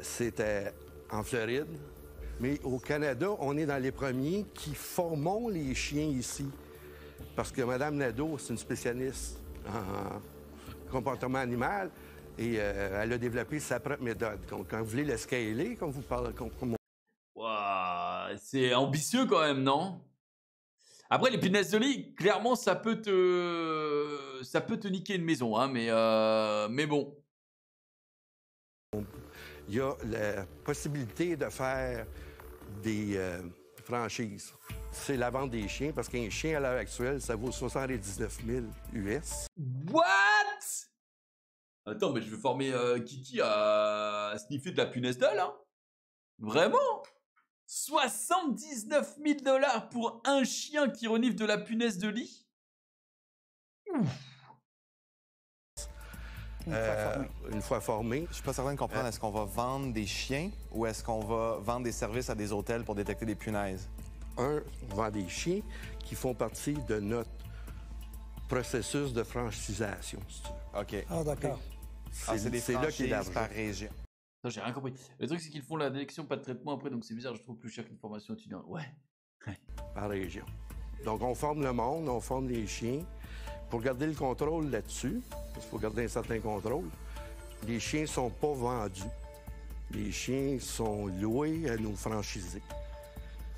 c'est en Floride, Mais au Canada, on est dans les premiers qui formons les chiens ici. Parce que Mme Nadeau, c'est une spécialiste en comportement animal et elle a développé sa propre méthode. Donc, quand vous voulez la scaler, comme vous parlez... Wow, c'est ambitieux quand même, non? Après, les punaises de lit, clairement, ça peut te niquer une maison, hein, mais bon. Il y a la possibilité de faire des franchises. C'est la vente des chiens, parce qu'un chien, à l'heure actuelle, ça vaut 79 000 US. What? Attends, mais je vais former Kiki à sniffer de la punaise de lit, hein? Vraiment? 79 000 $ pour un chien qui renifle de la punaise de lit? Une fois formé. Je suis pas certain de comprendre. Est-ce qu'on va vendre des chiens ou est-ce qu'on va vendre des services à des hôtels pour détecter des punaises? On vend des chiens qui font partie de notre processus de franchisation, si tu veux. OK. Ah, d'accord. C'est des franchises par région. Non, j'ai rien compris. Le truc, c'est qu'ils font la détection, pas de traitement après, donc c'est bizarre, je trouve plus cher qu'une formation étudiante. Ouais. Par région. Donc, on forme le monde, on forme les chiens. Pour garder le contrôle là-dessus, parce qu'il faut garder un certain contrôle, les chiens ne sont pas vendus. Les chiens sont loués à nos franchisés.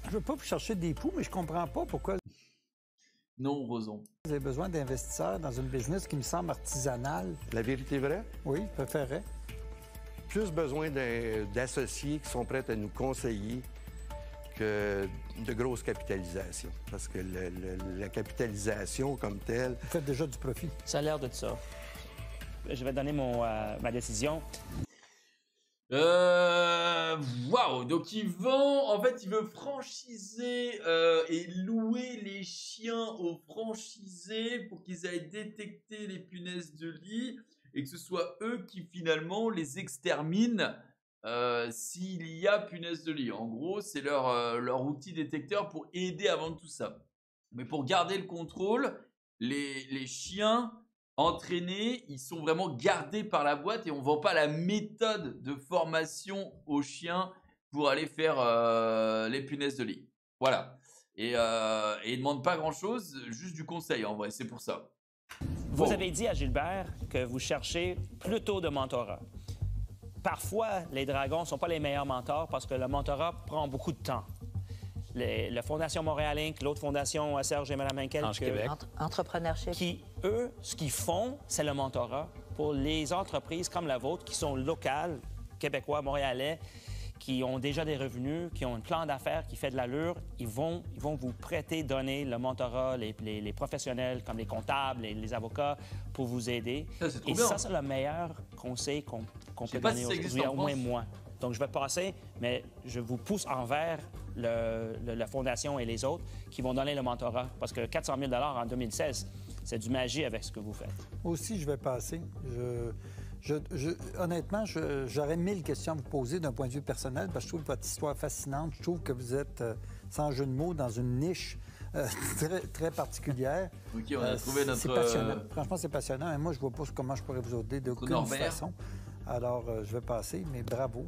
Je ne veux pas vous chercher des poux, mais je comprends pas pourquoi... Non, Roson. Vous avez besoin d'investisseurs dans une business qui me semble artisanale. La vérité vraie? Oui, je préférerais. Plus besoin d'associés qui sont prêts à nous conseiller que de grosses capitalisations. Parce que la capitalisation comme telle... Vous faites déjà du profit. Ça a l'air de ça. Je vais donner ma décision. Waouh! Donc il veut franchiser et louer les chiens aux franchisés pour qu'ils aillent détecter les punaises de lit et que ce soit eux qui finalement les exterminent s'il y a punaises de lit. En gros, c'est leur outil détecteur pour aider à vendre tout ça. Mais pour garder le contrôle, les chiens entraînés, ils sont vraiment gardés par la boîte et on ne vend pas la méthode de formation aux chiens pour aller faire les punaises de lit. Voilà. Et ils ne demandent pas grand-chose, juste du conseil en vrai, c'est pour ça. Vous avez dit à Gilbert que vous cherchez plutôt de mentorat. Parfois, les dragons ne sont pas les meilleurs mentors parce que le mentorat prend beaucoup de temps. La Fondation Montréal Inc., l'autre fondation Serge et Mme Henkel, Entrepreneurship. Qui, eux, ce qu'ils font, c'est le mentorat pour les entreprises comme la vôtre qui sont locales, québécois, montréalais, qui ont déjà des revenus, qui ont un plan d'affaires qui fait de l'allure. Ils vont vous prêter, donner le mentorat, les professionnels comme les comptables, les avocats pour vous aider. Et ça, c'est le meilleur conseil qu'on peut donner aujourd'hui, au moins moi. Donc, je vais passer, mais je vous pousse envers la Fondation et les autres qui vont donner le mentorat. Parce que 400 000 $ en 2016, c'est du magie avec ce que vous faites. Aussi, je vais passer. Honnêtement, j'aurais 1000 questions à vous poser d'un point de vue personnel parce que je trouve votre histoire fascinante. Je trouve que vous êtes, sans jeu de mots, dans une niche très, très particulière. OK, on a trouvé notre... C'est passionnant. Franchement, c'est passionnant. Et moi, je ne vois pas comment je pourrais vous aider d'aucune façon. Alors, je vais passer, mais bravo.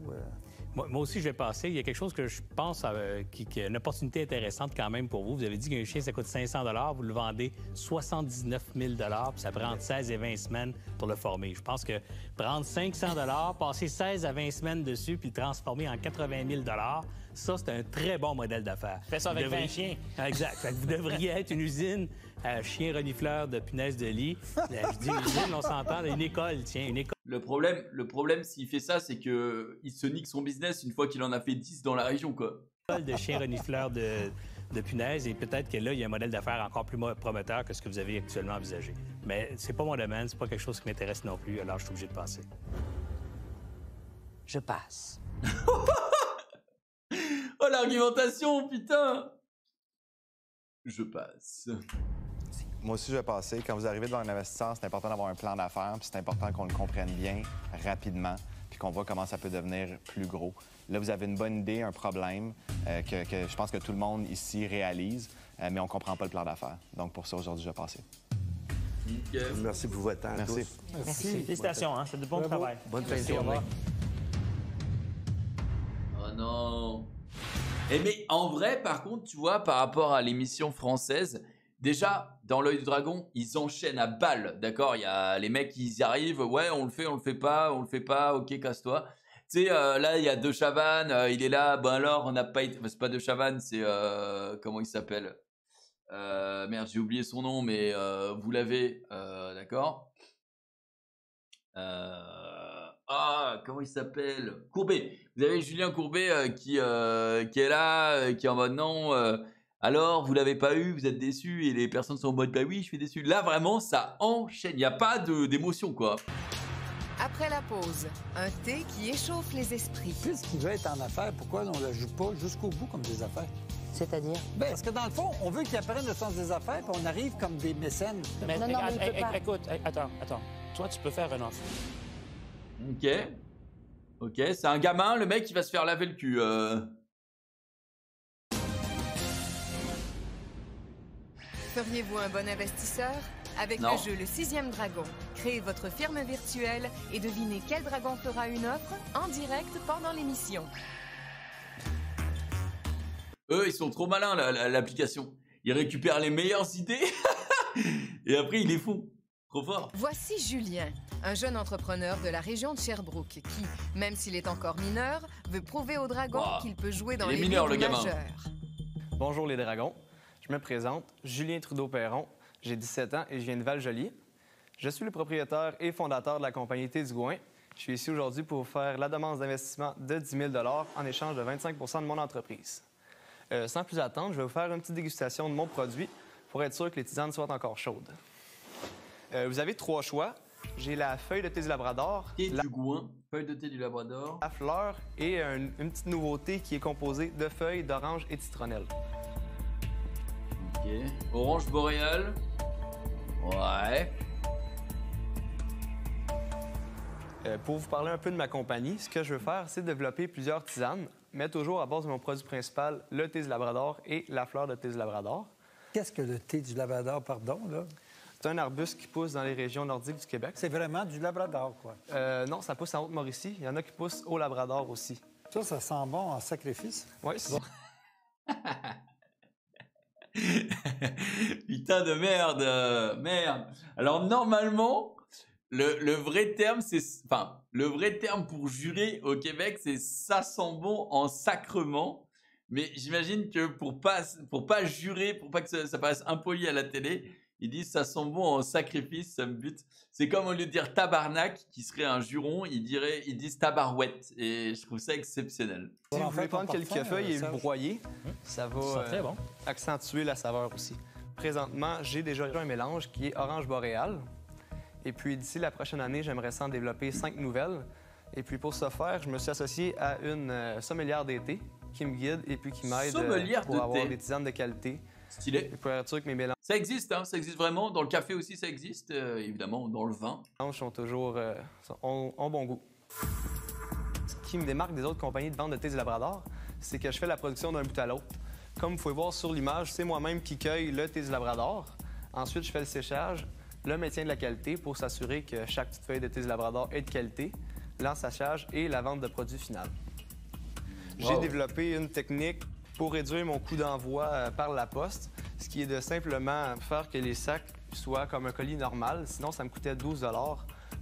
Moi aussi, je vais passer. Il y a quelque chose que je pense qui est une opportunité intéressante quand même pour vous. Vous avez dit qu'un chien, ça coûte 500 $. Vous le vendez 79 000 $, puis ça prend entre 16 et 20 semaines pour le former. Je pense que prendre 500 $, passer 16 à 20 semaines dessus, puis le transformer en 80 000 $, ça, c'est un très bon modèle d'affaires. Fais ça avec 20 chiens. Exact. Fait que vous devriez être une usine à chiens renifleurs de punaises de lit. Je dis une usine, on s'entend, une école, tiens, une école. Le problème s'il fait ça, c'est qu'il se nique son business une fois qu'il en a fait 10 dans la région, quoi. De chiens renifleurs de punaises, et peut-être que là, il y a un modèle d'affaires encore plus prometteur que ce que vous avez actuellement envisagé. Mais c'est pas mon domaine, c'est pas quelque chose qui m'intéresse non plus, alors je suis obligé de passer. Je passe. Oh, l'argumentation, putain! Je passe. Moi aussi, je vais passer. Quand vous arrivez devant un investisseur, c'est important d'avoir un plan d'affaires, puis c'est important qu'on le comprenne bien, rapidement, puis qu'on voit comment ça peut devenir plus gros. Là, vous avez une bonne idée, un problème que je pense que tout le monde ici réalise, mais on ne comprend pas le plan d'affaires. Donc, pour ça, aujourd'hui, je vais passer. Merci pour votre temps. Merci. Merci. Félicitations, hein? C'est du bon travail. Bonne fin de Merci, journée. Oh non! Et mais en vrai, par contre, tu vois, par rapport à l'émission française, déjà, dans l'œil du dragon, ils enchaînent à balles, d'accord? Il y a les mecs, ils y arrivent, ouais, on le fait pas, ok, casse-toi. Tu sais, là, il y a De Chavannes, il est là, ben alors, on n'a pas été... Enfin, c'est pas De Chavannes, c'est... comment il s'appelle? Merde, j'ai oublié son nom, mais vous l'avez, d'accord? Comment il s'appelle? Courbet. Vous avez Julien Courbet qui est là, qui est en mode non. Alors, vous l'avez pas eu, vous êtes déçu, et les personnes sont en mode bah oui, je suis déçu. Là, vraiment, ça enchaîne. Il n'y a pas d'émotion, quoi. Après la pause, un thé qui échauffe les esprits. Puisqu'il veut être en affaires, pourquoi on ne la joue pas jusqu'au bout comme des affaires? C'est-à-dire? Ben, parce que dans le fond, on veut qu'ils apprennent le sens des affaires, puis on arrive comme des mécènes. Mais, Non, mais il peut pas. écoute, attends. Toi, tu peux faire un offre. Ok, c'est un gamin, le mec, il va se faire laver le cul. Feriez-vous un bon investisseur? Avec Non. le jeu Le 6e Dragon, créez votre firme virtuelle et devinez quel dragon fera une offre en direct pendant l'émission. Eux, ils sont trop malins, l'application. Ils récupèrent les meilleures idées et après, ils les font. Trop fort. Voici Julien, un jeune entrepreneur de la région de Sherbrooke qui, même s'il est encore mineur, veut prouver aux dragons qu'il peut jouer dans les mineur, ligues le gamin. majeures. Bonjour les dragons, je me présente, Julien Trudeau-Perron, j'ai 17 ans et je viens de Val-Joli. Je suis le propriétaire et fondateur de la compagnie Thé du Gouin. Je suis ici aujourd'hui pour vous faire la demande d'investissement de 10 000 en échange de 25 de mon entreprise. Sans plus attendre, je vais vous faire une petite dégustation de mon produit pour être sûr que les tisanes soient encore chaudes. Vous avez 3 choix. J'ai la feuille de thé du Labrador, Thé du Gouin, feuille de thé du Labrador, la fleur et une petite nouveauté qui est composée de feuilles d'orange et de citronnelle. Ok. Orange boréal. Ouais. Pour vous parler un peu de ma compagnie, ce que je veux faire, c'est développer plusieurs tisanes, mais toujours à base de mon produit principal, le thé du Labrador et la fleur de thé du Labrador. Qu'est-ce que le thé du Labrador, pardon, là? C'est un arbuste qui pousse dans les régions nordiques du Québec. C'est vraiment du Labrador, quoi. Non, ça pousse en Haute-Mauricie. Il y en a qui poussent au Labrador aussi. Ça sent bon en sacrifice? Oui, c'est Putain de merde, merde. Alors normalement, le vrai terme, c'est, enfin, le vrai terme pour jurer au Québec, c'est ça sent bon en sacrement. Mais j'imagine que pour pas jurer, pour pas que ça paraisse impoli à la télé, ils disent ça sent bon en sacrifice, ça me bute. C'est comme au lieu de dire tabarnak, qui serait un juron, ils disent tabarouette. Et je trouve ça exceptionnel. Si vous voulez prendre quelques feuilles et le broyer, ça va très bon. accentuer la saveur aussi. Présentement, j'ai déjà un mélange qui est orange boréal. Et puis d'ici la prochaine année, j'aimerais s'en développer 5 nouvelles. Et puis pour ce faire, je me suis associé à une sommelière d'été qui me guide et puis qui m'aide pour avoir des tisanes de qualité. Stylé. Et pour être sûr que mes mélanges... Ça existe, hein, ça existe vraiment. Dans le café aussi, ça existe. Évidemment, dans le vin. Les mélanges sont toujours ont bon goût. Ce qui me démarque des autres compagnies de vente de thé du Labrador, c'est que je fais la production d'un bout à l'autre. Comme vous pouvez voir sur l'image, c'est moi-même qui cueille le thé du Labrador. Ensuite, je fais le séchage, le maintien de la qualité pour s'assurer que chaque petite feuille de thé du Labrador est de qualité, l'ensachage et la vente de produit final. J'ai développé une technique pour réduire mon coût d'envoi par la poste, ce qui est de simplement faire que les sacs soient comme un colis normal. Sinon, ça me coûtait 12 $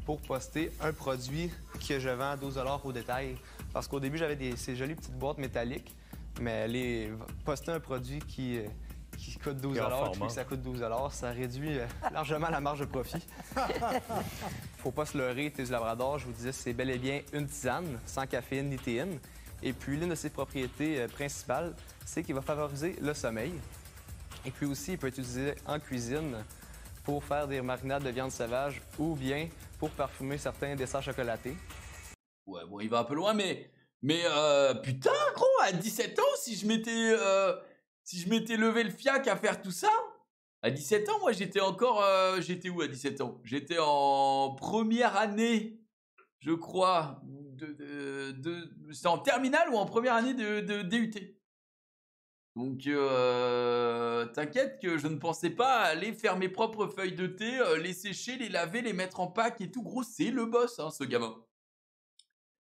pour poster un produit que je vends à 12 $ au détail. Parce qu'au début, j'avais ces jolies petites boîtes métalliques, mais poster un produit qui coûte 12 $ puis que ça coûte 12 $, ça réduit largement la marge de profit. Faut pas se leurrer, thé du Labrador, je vous disais, c'est bel et bien une tisane, sans caféine ni théine. Et puis, l'une de ses propriétés principales, c'est qu'il va favoriser le sommeil. Et puis aussi, il peut être utilisé en cuisine pour faire des marinades de viande sauvage ou bien pour parfumer certains desserts chocolatés. Ouais, bon, il va un peu loin, mais putain, gros, à 17 ans, si je m'étais levé le fiac à faire tout ça, à 17 ans, moi, j'étais encore... j'étais où à 17 ans? J'étais en première année, je crois, c'était en terminale ou en première année de DUT. Donc, t'inquiète que je ne pensais pas aller faire mes propres feuilles de thé, les sécher, les laver, les mettre en pack et tout. Gros, c'est le boss, hein, ce gamin.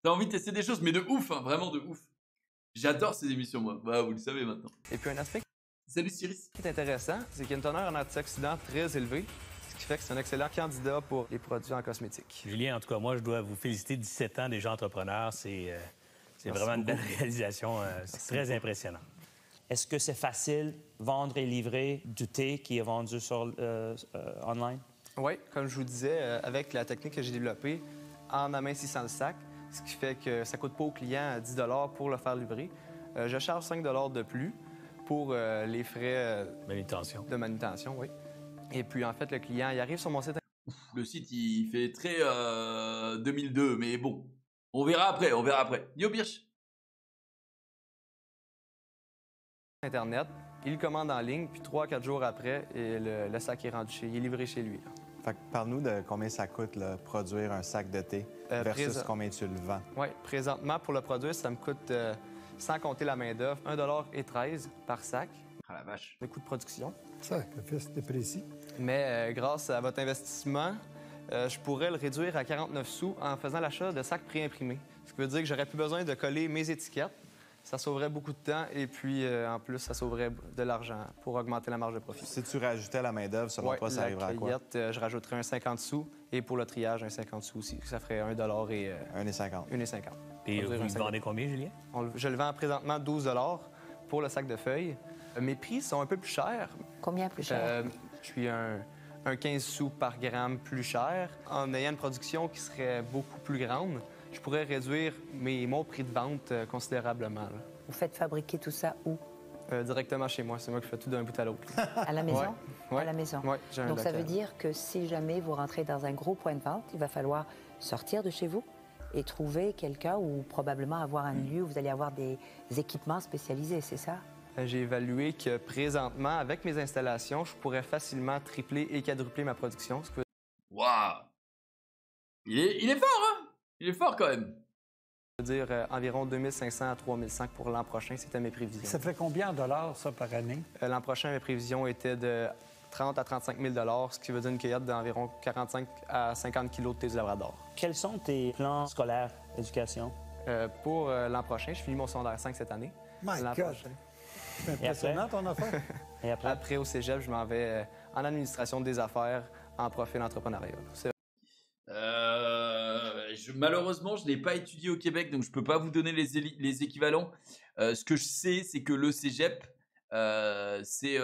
T'as envie de tester des choses, mais de ouf, hein, vraiment de ouf. J'adore ces émissions, moi. Bah, vous le savez maintenant. Et puis un aspect Salut Cyrus. qui est intéressant, c'est qu'il y a une teneur en antioxydants très élevée, ce qui fait que c'est un excellent candidat pour les produits en cosmétique. Julien, en tout cas, moi, je dois vous féliciter. 17 ans déjà entrepreneur, c'est vraiment une belle réalisation. C'est très impressionnant. Est-ce que c'est facile vendre et livrer du thé qui est vendu sur online? Oui, comme je vous disais, avec la technique que j'ai développée, en amincissant le sac, ce qui fait que ça ne coûte pas au client 10 $ pour le faire livrer. Je charge 5 $ de plus pour les frais de manutention, oui. Et puis, en fait, le client, il arrive sur mon site. Le site, il fait très 2002, mais bon. On verra après, on verra après. Yo Birch. Internet, il commande en ligne, puis 3 à 4 jours après, et le sac est rendu il est livré chez lui. Fait que parle-nous de combien ça coûte là, produire un sac de thé versus combien tu le vends. Oui, présentement, pour le produire, ça me coûte, sans compter la main-d'œuvre, 1,13 $ par sac. Ah la vache. Le coût de production. Ça, c'était précis. Mais grâce à votre investissement, je pourrais le réduire à 49 sous en faisant l'achat de sacs préimprimés. Ce qui veut dire que j'aurais plus besoin de coller mes étiquettes. Ça sauverait beaucoup de temps et puis, en plus, ça sauverait de l'argent pour augmenter la marge de profit. Si tu rajoutais la main-d'œuvre, selon toi, ça arriverait à quoi? Je rajouterais un 50 sous et pour le triage, un 50 sous aussi. Ça ferait 1 $ et... 1,50 $. 1,50 $. Et vous le vendez combien, Julien? Je le vends présentement 12 $ pour le sac de feuilles. Mes prix sont un peu plus chers. Combien plus cher? Je suis un 15 sous par gramme plus cher. En ayant une production qui serait beaucoup plus grande, je pourrais réduire mon prix de vente considérablement. Là. Vous faites fabriquer tout ça où? Directement chez moi. C'est moi qui fais tout d'un bout à l'autre. À la maison? Ouais. À la maison. Ouais, j'ai un Donc, ça local. veut dire que si jamais vous rentrez dans un gros point de vente, il va falloir sortir de chez vous et trouver quelqu'un ou probablement avoir un lieu où vous allez avoir des équipements spécialisés, c'est ça? J'ai évalué que présentement, avec mes installations, je pourrais facilement tripler et quadrupler ma production. Waouh! Il est fort, hein? Il est fort quand même. Ça veut dire environ 2500 à 3500 pour l'an prochain, c'était mes prévisions. Ça fait combien en dollars, ça, par année? L'an prochain, mes prévisions étaient de 30 à 35 000 $, ce qui veut dire une cueillette d'environ 45 à 50 kilos de thé du Labrador. Quels sont tes plans scolaires, éducation? Pour l'an prochain, je finis mon secondaire 5 cette année. My L'an God! prochain. C'est impressionnant, ton affaire. Et après? Après, au cégep, je m'en vais en administration des affaires, en profil entrepreneurial. Malheureusement, je ne l'ai pas étudié au Québec, donc je ne peux pas vous donner les équivalents. Ce que je sais, c'est que le cégep, c'est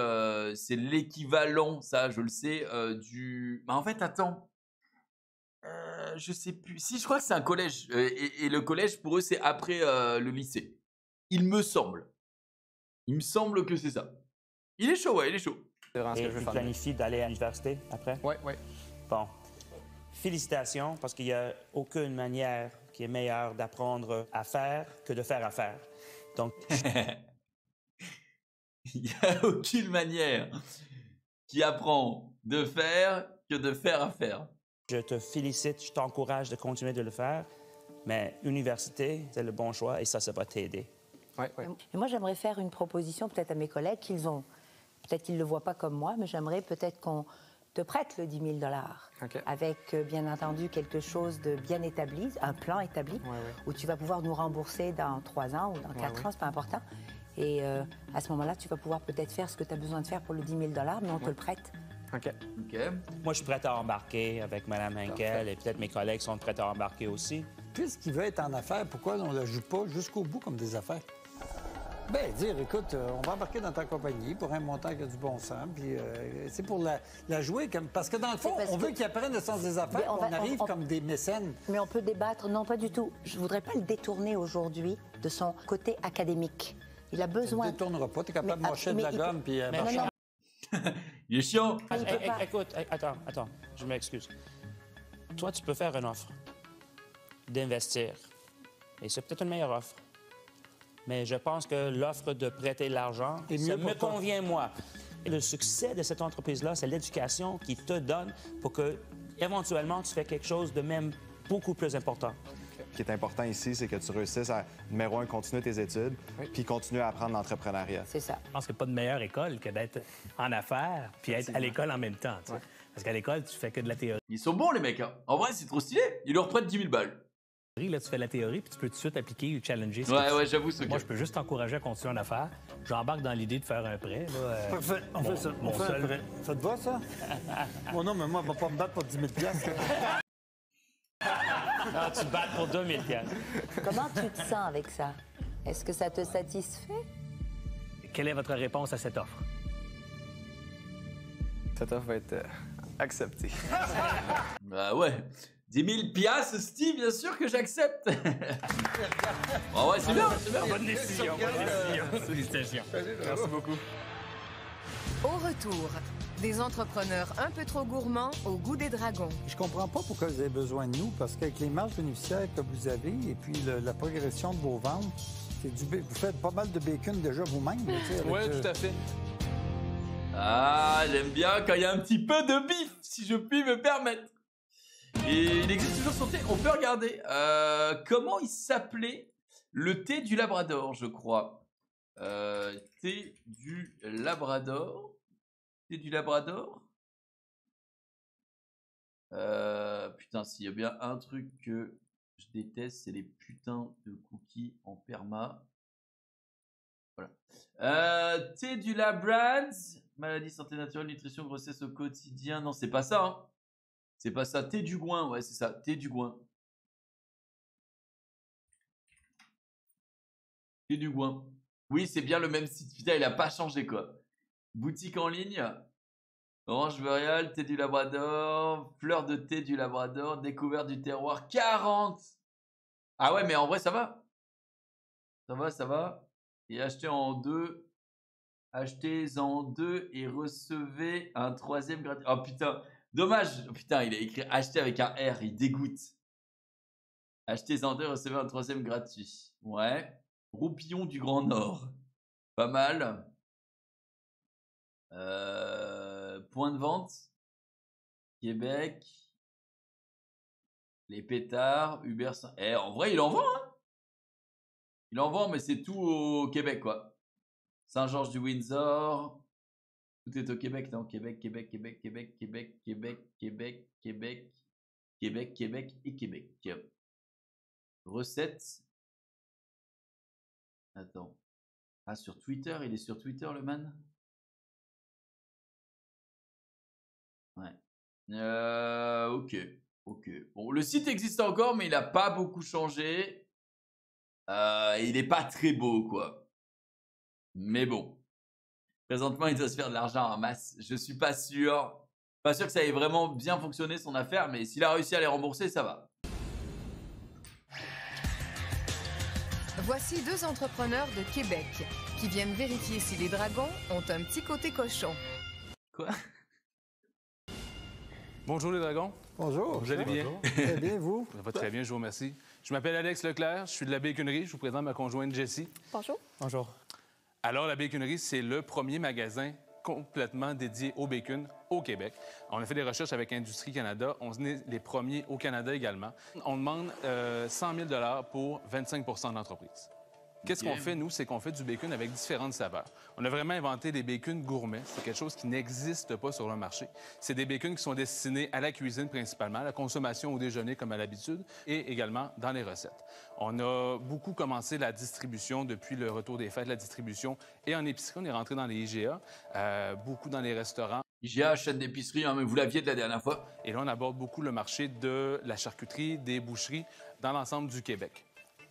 l'équivalent, ça, je le sais, du... Mais en fait, attends. Je sais plus. Si, je crois que c'est un collège. Et le collège, pour eux, c'est après le lycée. Il me semble. Il me semble que c'est ça. Il est chaud, ouais, il est chaud. Et tu planifies d'aller à l'université après? Oui, oui. Bon. Félicitations, parce qu'il n'y a aucune manière qui est meilleure d'apprendre à faire que de faire affaire. Donc... Il n'y a aucune manière qui apprend de faire que de faire affaire. Je te félicite, je t'encourage de continuer de le faire, mais université, c'est le bon choix et ça va t'aider. Oui, oui. Et moi, j'aimerais faire une proposition peut-être à mes collègues peut-être qu'ils ne le voient pas comme moi, mais j'aimerais peut-être qu'on te prête le 10 000 $ OK. avec, bien entendu, quelque chose de bien établi, un plan établi, où tu vas pouvoir nous rembourser dans 3 ans ou dans 4 ans, c'est pas important. Et à ce moment-là, tu vas pouvoir peut-être faire ce que tu as besoin de faire pour le 10 000 $, mais on te le prête. OK. Moi, je suis prêt à embarquer avec Mme Henkel et peut-être mes collègues sont prêts à embarquer aussi. Puisqu'il veut être en affaires, pourquoi on ne le joue pas jusqu'au bout comme des affaires? Bien, dire, écoute, on va embarquer dans ta compagnie pour un montant qui a du bon sens, puis c'est pour la jouer, parce que dans le fond, on veut qu'il apprenne le sens des affaires, on arrive comme des mécènes. Mais on peut débattre, non, pas du tout. Je ne voudrais pas le détourner aujourd'hui de son côté académique. Il a besoin... Tu ne détourneras pas, tu es capable de marcher de la gomme, puis... Il est chiant. Écoute, attends, je m'excuse. Toi, tu peux faire une offre d'investir, et c'est peut-être une meilleure offre. Mais je pense que l'offre de prêter l'argent, ça me convient, moi. Et le succès de cette entreprise-là, c'est l'éducation qui te donne pour que, éventuellement, tu fais quelque chose de même beaucoup plus important. Ce qui est important ici, c'est que tu réussisses à, numéro 1, continuer tes études, puis continuer à apprendre l'entrepreneuriat. C'est ça. Je pense qu'il n'y a pas de meilleure école que d'être en affaires puis être à l'école en même temps. Tu sais. Parce qu'à l'école, tu fais que de la théorie. Ils sont bons, les mecs. Hein. En vrai, c'est trop stylé. Ils leur prêtent 10 000 balles. Là, tu fais la théorie, puis tu peux tout de suite appliquer ou challenger. Ouais, j'avoue. Moi, je peux juste t'encourager à continuer en affaires. J'embarque dans l'idée de faire un prêt. Là, Parfait, on fait ça. On fait un prêt. Ça te va, ça? Oh non, mais moi, on va pas me battre pour 10 000 Non, tu te battes pour 2000 $. Comment tu te sens avec ça? Est-ce que ça te satisfait? Quelle est votre réponse à cette offre? Cette offre va être acceptée. Bah ouais. 10 000 piastres, Steve, bien sûr que j'accepte. Oh ouais, c'est bien, c'est bien. Bonne décision, Félicitations. Merci beaucoup. Au retour, des entrepreneurs un peu trop gourmands au goût des dragons. Je comprends pas pourquoi vous avez besoin de nous, parce qu'avec les marges bénéficiaires que vous avez et puis la progression de vos ventes, vous faites pas mal de bacon déjà vous-même. Oui, tout à fait. Ah, j'aime bien quand il y a un petit peu de bif, si je puis me permettre. Et il existe toujours son thé. On peut regarder. Comment il s'appelait? Le thé du Labrador, je crois. Thé du Labrador. Thé du Labrador. Putain, s'il y a bien un truc que je déteste, c'est les putains de cookies en perma. Voilà. Thé du Labrador. Maladie, santé naturelle, nutrition, grossesse au quotidien. Non, c'est pas ça. Hein. C'est pas ça. Thé du Goin. Ouais, c'est ça. Thé du Goin. Thé du Goin. Oui, c'est bien le même site. Putain, il a pas changé, quoi. Boutique en ligne. Orange Boréal, thé du Labrador. Fleur de thé du Labrador. Découverte du terroir. 40. Ah ouais, mais en vrai, ça va. Ça va, ça va. Et achetez en deux. Achetez en deux et recevez un troisième gratuit. Oh putain. Dommage. Oh, putain, il a écrit acheter avec un R. Il dégoûte. Achetez en deux et recevez un troisième gratuit. Ouais. Roupillon du Grand Nord. Pas mal. Point de vente. Québec. Les pétards. Uber. En vrai, il en vend, hein. Il en vend, mais c'est tout au Québec, quoi. Saint-Georges-du-Windsor. Tout est au Québec, non? Québec, Québec, Québec, Québec, Québec, Québec, Québec, Québec, Québec, Québec et Québec. Recettes. Attends. Ah, sur Twitter, il est sur Twitter, le man? Ouais. Ok. Ok. Bon, le site existe encore, mais il n'a pas beaucoup changé. Il n'est pas très beau, quoi. Mais bon. Présentement, il doit se faire de l'argent en masse. Je suis pas sûr. Pas sûr que ça ait vraiment bien fonctionné son affaire, mais s'il a réussi à les rembourser, ça va. Voici deux entrepreneurs de Québec qui viennent vérifier si les dragons ont un petit côté cochon. Quoi? Bonjour les dragons. Bonjour. Vous allez bien? Très bien, vous? Ça va très bien, je vous remercie. Je m'appelle Alex Leclerc, je suis de la Baconnerie. Je vous présente ma conjointe Jessie. Bonjour. Bonjour. Alors, la Baconnerie, c'est le premier magasin complètement dédié au bacon au Québec. On a fait des recherches avec Industrie Canada. On est les premiers au Canada également. On demande 100 000 $ pour 25 % de l'entreprise. Qu'est-ce qu'on fait, nous? C'est qu'on fait du bacon avec différentes saveurs. On a vraiment inventé des bacons gourmets. C'est quelque chose qui n'existe pas sur le marché. C'est des bacons qui sont destinés à la cuisine principalement, à la consommation au déjeuner comme à l'habitude, et également dans les recettes. On a beaucoup commencé la distribution depuis le retour des fêtes, la distribution, et en épicerie, on est rentré dans les IGA, beaucoup dans les restaurants. IGA, chaîne d'épicerie, hein, mais vous l'aviez de la dernière fois. Et là, on aborde beaucoup le marché de la charcuterie, des boucheries dans l'ensemble du Québec.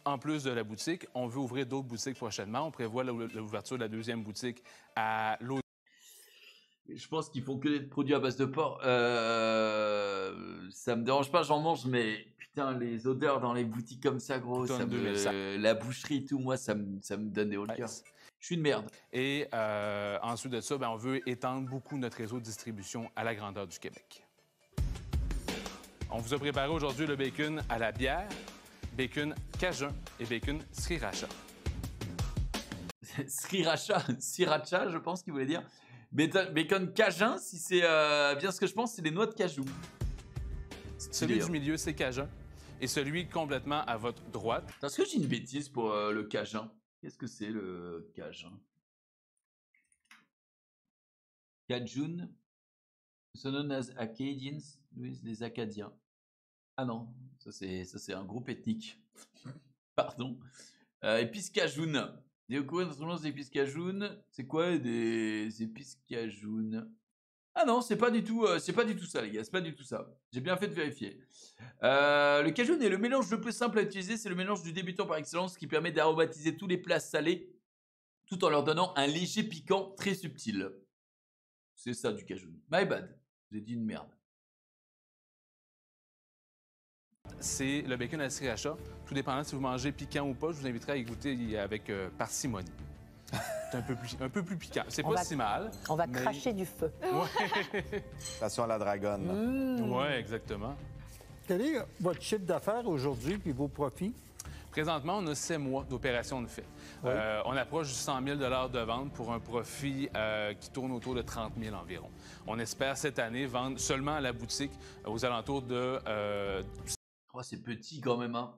En plus de la boutique, on veut ouvrir d'autres boutiques prochainement. On prévoit l'ouverture de la deuxième boutique à l'automne. Je pense qu'ils font que des produits à base de porc. Ça me dérange pas, j'en mange, mais putain, les odeurs dans les boutiques comme ça, gros, la boucherie et tout, moi, ça me donne des hauts de cœur. Je suis une merde. Et ensuite de ça, on veut étendre beaucoup notre réseau de distribution à la grandeur du Québec. On vous a préparé aujourd'hui le bacon à la bière, bacon cajun et bacon sriracha. Sriracha, je pense qu'il voulait dire. Bacon cajun, si c'est bien ce que je pense, c'est les noix de cajou. Celui du milieu, c'est cajun. Et celui complètement à votre droite. Est-ce que j'ai une bêtise pour le cajun? Qu'est-ce que c'est le cajun? Cajun, so known as Acadians, les Acadiens. Ah non, ça c'est un groupe ethnique. Pardon. Épices cajun. Découvrir notre épices cajun. C'est quoi des épices cajun? Ah non, c'est pas du tout ça, les gars. C'est pas du tout ça. J'ai bien fait de vérifier. Le cajun est le mélange le plus simple à utiliser. C'est le mélange du débutant par excellence qui permet d'aromatiser tous les plats salés tout en leur donnant un léger piquant très subtil. C'est ça du cajun. My bad. J'ai dit une merde. C'est le bacon à la sriracha. Tout dépendant si vous mangez piquant ou pas, je vous inviterai à y goûter avec parcimonie. C'est un peu plus piquant. C'est pas si mal. On va cracher du feu. Ouais. Passion à la dragonne. Oui, exactement. Quel est votre chiffre d'affaires aujourd'hui puis vos profits? Présentement, on a 7 mois d'opération de fait. Oui. On approche du 100 000 de vente pour un profit qui tourne autour de 30 000 environ. On espère cette année vendre seulement à la boutique aux alentours de... Oh, c'est petit quand même, hein?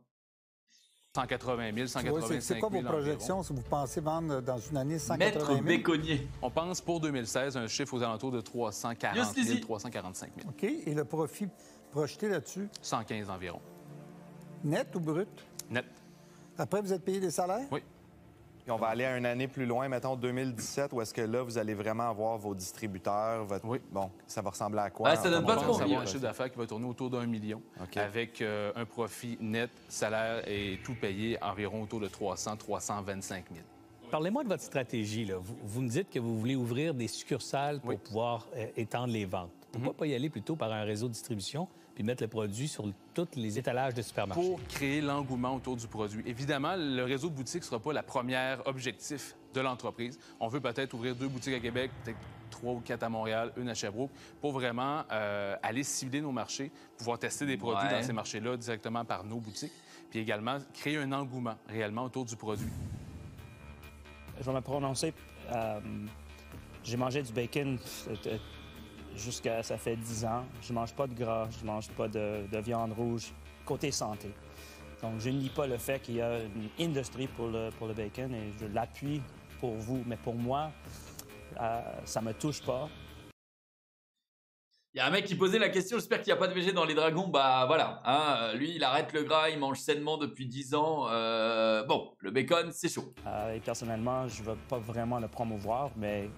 180 000, 185 000 C'est quoi vos projections si vous pensez vendre dans une année 180 000? Maître Béconnier. On pense pour 2016 un chiffre aux alentours de 340 000, 345 000. OK. Et le profit projeté là-dessus? 115 environ. Net ou brut? Net. Après, vous êtes payé des salaires? Oui. Et on va aller à une année plus loin, mettons 2017, où est-ce que là, vous allez vraiment avoir vos distributeurs, Oui. Bon, ça va ressembler à quoi? Ouais, ça donne pas trop. On va avoir un chiffre d'affaires qui va tourner autour d'1 million, avec un profit net, salaire et tout payé environ autour de 325 000. Parlez-moi de votre stratégie. Là. Vous me dites que vous voulez ouvrir des succursales pour pouvoir étendre les ventes. Pourquoi pas y aller plutôt par un réseau de distribution puis mettre le produit sur tous les étalages de supermarchés? Pour créer l'engouement autour du produit. Évidemment, le réseau de boutiques ne sera pas le premier objectif de l'entreprise. On veut peut-être ouvrir 2 boutiques à Québec, peut-être 3 ou 4 à Montréal, une à Sherbrooke, pour vraiment aller cibler nos marchés, pouvoir tester des produits dans ces marchés-là directement par nos boutiques, puis également créer un engouement réellement autour du produit. Je vais me prononcer. J'ai mangé du bacon jusqu'à ça fait 10 ans. Je mange pas de gras, je mange pas de viande rouge, côté santé. Donc, je ne nie pas le fait qu'il y a une industrie pour le bacon et je l'appuie pour vous. Mais pour moi, ça me touche pas. Il y a un mec qui posait la question, j'espère qu'il n'y a pas de VG dans les dragons. Bah voilà, hein, lui il arrête le gras, il mange sainement depuis 10 ans. Bon, le bacon c'est chaud. Et personnellement, je ne veux pas vraiment le promouvoir, mais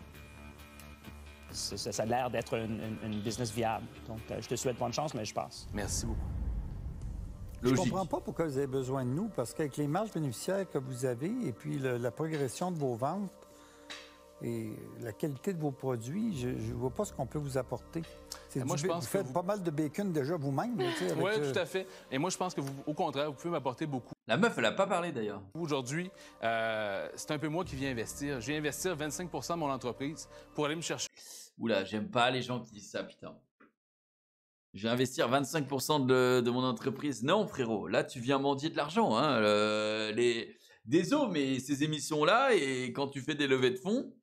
ça a l'air d'être une business viable. Donc, je te souhaite bonne chance, mais je passe. Merci beaucoup. Je ne comprends pas pourquoi vous avez besoin de nous, parce qu'avec les marges bénéficiaires que vous avez et puis la progression de vos ventes et la qualité de vos produits, je ne vois pas ce qu'on peut vous apporter. Moi, je pense vous faites pas mal de bacon déjà vous-même. Oui, tout à fait. Et moi, je pense que au contraire, vous pouvez m'apporter beaucoup. La meuf, elle n'a pas parlé d'ailleurs. Aujourd'hui, c'est un peu moi qui viens investir. Je viens investir 25 % de mon entreprise pour aller me chercher. Oula, j'aime pas les gens qui disent ça, putain. Je vais investir 25 % de mon entreprise. Non, frérot, là, tu viens mendier de l'argent. Hein. Désolé, mais ces émissions-là, et quand tu fais des levées de fonds,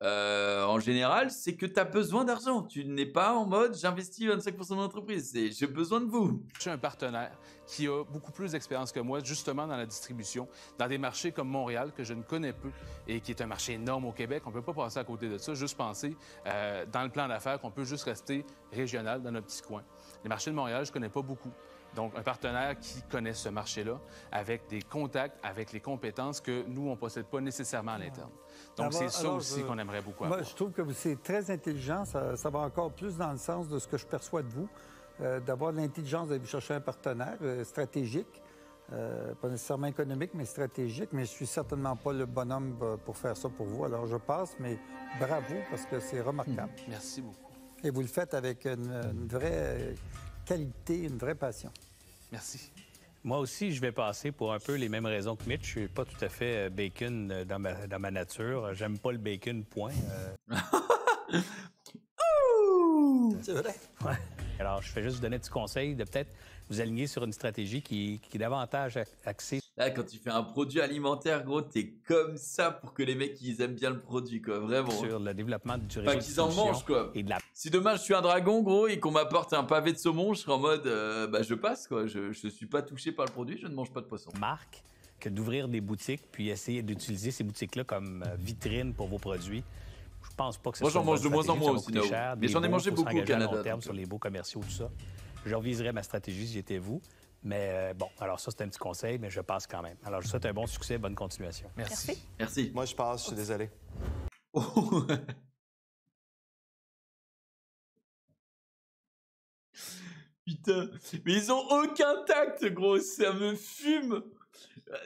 en général, c'est que tu as besoin d'argent. Tu n'es pas en mode j'investis 25 % de mon entreprise. C'est j'ai besoin de vous. Je suis un partenaire qui a beaucoup plus d'expérience que moi, justement dans la distribution, dans des marchés comme Montréal, que je ne connais peu et qui est un marché énorme au Québec. On ne peut pas passer à côté de ça, juste penser dans le plan d'affaires qu'on peut juste rester régional dans notre petit coin. Les marchés de Montréal, je ne connais pas beaucoup. Donc, un partenaire qui connaît ce marché-là, avec des contacts, avec les compétences que nous, on ne possède pas nécessairement à l'interne. Donc, c'est ça aussi qu'on aimerait beaucoup avoir. Moi, je trouve que c'est très intelligent. Ça va encore plus dans le sens de ce que je perçois de vous, d'avoir de l'intelligence d'aller chercher un partenaire stratégique, pas nécessairement économique, mais stratégique. Mais je suis certainement pas le bonhomme pour faire ça pour vous. Alors, je passe, mais bravo, parce que c'est remarquable. Merci beaucoup. Et vous le faites avec une vraie qualité, une vraie passion. Merci. Moi aussi, je vais passer pour un peu les mêmes raisons que Mitch. Je suis pas tout à fait bacon dans ma nature. J'aime pas le bacon, point. C'est vrai? Ouais. Alors, je fais juste vous donner un petit conseil de peut-être vous aligner sur une stratégie qui est davantage axée. Là, quand tu fais un produit alimentaire, gros, t'es comme ça pour que les mecs, ils aiment bien le produit, quoi. Vraiment. Sur le développement du réseau de distribution. Qu'ils en mangent, quoi. Et de la... Si demain, je suis un dragon, gros, et qu'on m'apporte un pavé de saumon, je serai en mode, je passe, quoi. Je suis pas touché par le produit, je ne mange pas de poisson. Marque que d'ouvrir des boutiques, puis essayer d'utiliser ces boutiques-là comme vitrine pour vos produits. Je pense pas que ça moi, j'en mange de moins en moins aussi, cher, mais j'en ai mangé beaucoup au Canada. Sur les beaux commerciaux, tout ça. Je reviserais ma stratégie si j'étais vous. Mais bon, alors ça, c'est un petit conseil, mais je passe quand même. Alors, je vous souhaite un bon succès, bonne continuation. Merci. Merci. Moi, je passe, je suis désolé. Putain, mais ils ont aucun tact, gros, ça me fume.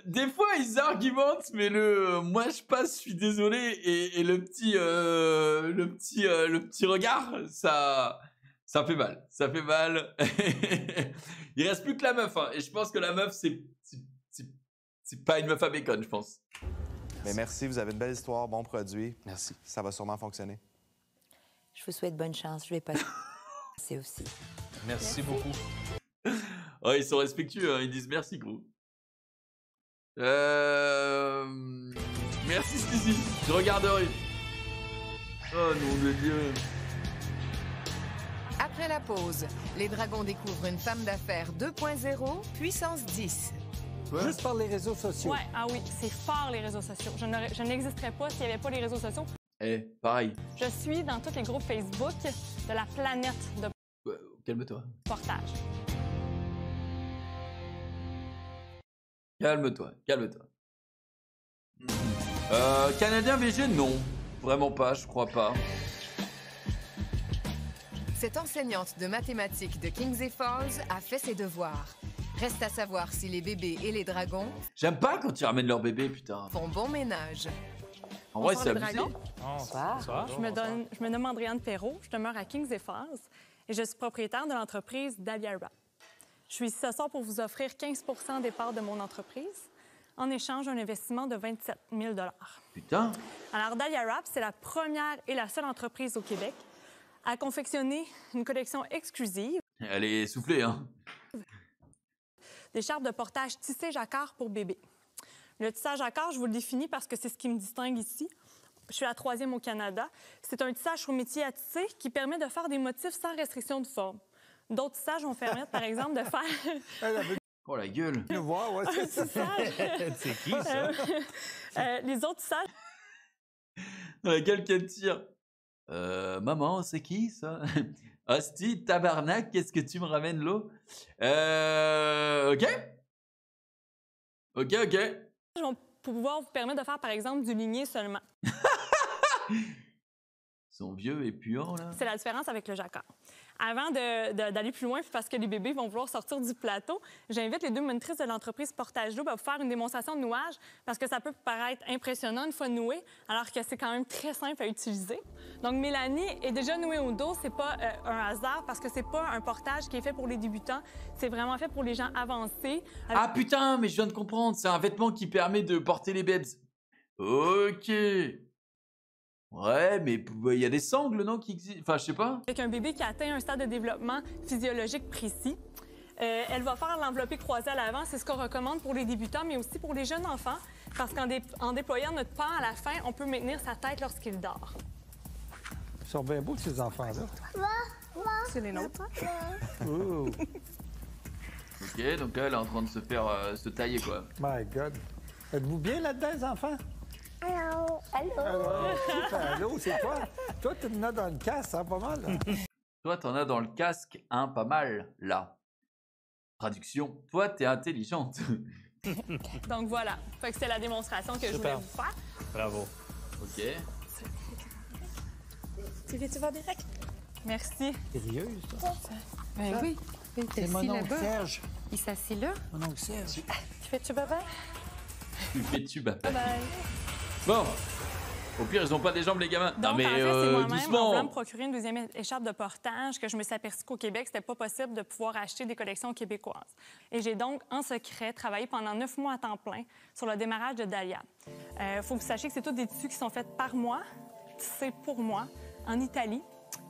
Des fois, ils argumentent, mais moi, je passe, je suis désolé, et le petit regard, ça fait mal. Ça fait mal. Il reste plus que la meuf, hein, et je pense que la meuf, c'est pas une meuf à bacon, je pense. Mais merci, vous avez une belle histoire, bon produit. Merci. Ça va sûrement fonctionner. Je vous souhaite bonne chance. Je vais passer. C'est aussi. Merci beaucoup. Oh, ils sont respectueux, hein, ils disent merci, gros. Merci, Sneezy. Je regarderai. Oh, nom de Dieu. Après la pause, les dragons découvrent une femme d'affaires 2.0, puissance 10. Juste par les réseaux sociaux. Ouais, ah oui, c'est fort les réseaux sociaux. Je n'existerais pas s'il n'y avait pas les réseaux sociaux. Pareil. Je suis dans tous les groupes Facebook de la planète de Calme-toi. portage. Calme-toi. Canadien VG, non. Vraiment pas, je crois pas. Cette enseignante de mathématiques de Kings Falls a fait ses devoirs. Reste à savoir si les bébés et les dragons J'aime pas quand ils ramènent leur bébé, putain. font bon ménage. En vrai, Bonsoir, c'est les abusé. dragons. Bonsoir. Je me nomme Andréane Perrault, je demeure à Kings Falls et je suis propriétaire de l'entreprise Dahlia Wrap. Je suis ici ce soir pour vous offrir 15 des parts de mon entreprise en échange d'un investissement de 27 000 $. Putain. Alors, Dahlia Wrap, c'est la première et la seule entreprise au Québec à confectionner une collection exclusive. Elle est soufflée, hein. D'écharpes de portage tissé jacquard pour bébé. Le tissage jacquard, je vous le définis parce que c'est ce qui me distingue ici. Je suis la 3e au Canada. C'est un tissage sur métier à tisser qui permet de faire des motifs sans restriction de forme. D'autres tissages vont permettre, par exemple, de faire... Oh, la gueule. Nous voir, ouais, c'est ça. C'est qui, ça? Les autres tissages... La gueule qu'elle tire. Maman, c'est qui, ça? Hostie, tabarnak, qu'est-ce que tu me ramènes l'eau? OK. vont pouvoir vous permettre de faire, par exemple, du ligné seulement. Ils sont vieux et puants, là. C'est la différence avec le jacquard. Avant d'aller plus loin, parce que les bébés vont vouloir sortir du plateau, j'invite les 2 monitrices de l'entreprise Portage d'eau à vous faire une démonstration de nouage parce que ça peut paraître impressionnant une fois noué, alors que c'est quand même très simple à utiliser. Donc, Mélanie est déjà nouée au dos. C'est pas un hasard parce que c'est pas un portage qui est fait pour les débutants. C'est vraiment fait pour les gens avancés. Ah putain, mais je viens de comprendre. C'est un vêtement qui permet de porter les bebs. Ok. Ouais, mais il y a des sangles, non, qui existent? Enfin, je sais pas. Avec un bébé qui atteint un stade de développement physiologique précis, elle va faire l'enveloppé croisé à l'avant. C'est ce qu'on recommande pour les débutants, mais aussi pour les jeunes enfants, parce qu'en déployant notre pan à la fin, on peut maintenir sa tête lorsqu'il dort. Ils sont bien beaux, ces enfants-là. C'est les nôtres. Ouh. Ok, donc là, elle est en train de se faire se tailler, quoi. My God. Êtes-vous bien là-dedans, les enfants? Allô? Allô, c'est quoi? Toi, tu en as dans le casque, hein, pas mal. Là. Toi, t'en as dans le casque, hein, pas mal, là. Traduction. Toi, t'es intelligente. Donc voilà. Fait que c'est la démonstration que je voulais vous faire. Bravo. OK. Tu vas direct? Merci. Sérieuse, toi? Ben oui. C'est mon oncle Serge. Il s'assit là. Mon oncle Serge. Tu fais-tu bye-bye? Tu fais tu bye. Bye-bye. Bon. Au pire, ils ont pas des jambes, les gamins. Donc, non, mais en fait, c'est moi-même, en doucement. voulant me procurer une 2e écharpe de portage, que je me suis aperçue qu'au Québec, c'était pas possible de pouvoir acheter des collections québécoises. Et j'ai donc, en secret, travaillé pendant 9 mois à temps plein sur le démarrage de Dahlia. Faut que vous sachiez que c'est tous des tissus qui sont faits par moi, tissés pour moi, en Italie,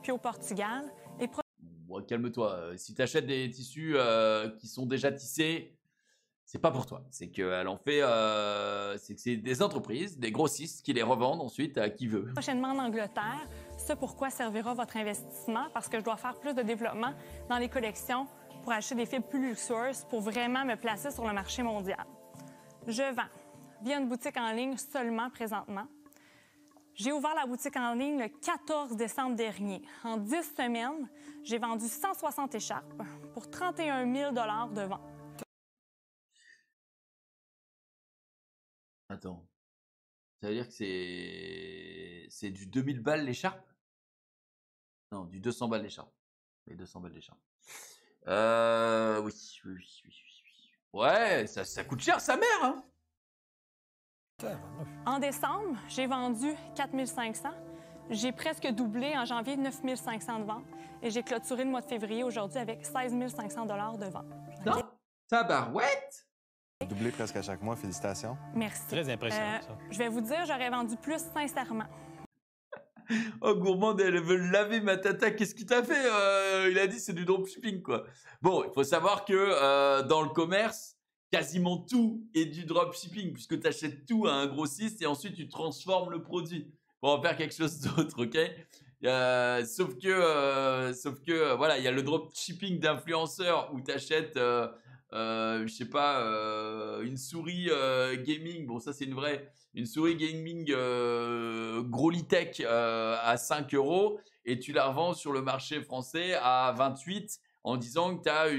puis au Portugal. Et Bon, calme-toi. Si t'achètes des tissus qui sont déjà tissés, c'est pas pour toi. C'est qu'elle en fait... c'est que c'est des entreprises, des grossistes qui les revendent ensuite à qui veut. prochainement en Angleterre. Ce pourquoi servira votre investissement, parce que je dois faire plus de développement dans les collections pour acheter des fibres plus luxueuses pour vraiment me placer sur le marché mondial. Je vends via une boutique en ligne seulement présentement. J'ai ouvert la boutique en ligne le 14 décembre dernier. En 10 semaines, j'ai vendu 160 écharpes pour 31 000 $ de vente. Attends. Ça veut dire que c'est du 2000 balles l'écharpe? Non, du 200 balles l'écharpe. Oui, 200 balles l'écharpe. Oui. Ouais, ça coûte cher sa mère, hein? En décembre, j'ai vendu 4 500. J'ai presque doublé en janvier 9 500 de ventes. Et j'ai clôturé le mois de février aujourd'hui avec 16 500 $ de vente. Non, tabarouette! Doublé presque à chaque mois, félicitations. Merci. Très impressionnant, ça. Je vais vous dire, j'aurais vendu plus sincèrement. Oh, gourmande, elle veut laver ma tata. Qu'est-ce qu'il t'a fait? Il a dit c'est du dropshipping, quoi. Bon, il faut savoir que dans le commerce, quasiment tout est du dropshipping, puisque tu achètes tout à un grossiste et ensuite tu transformes le produit pour en faire quelque chose d'autre, ok? Sauf que voilà, il y a le dropshipping d'influenceurs où tu achètes, je sais pas, une souris gaming. Bon, ça c'est une souris gaming Grolitech à 5 € et tu la revends sur le marché français à 28 en disant que tu as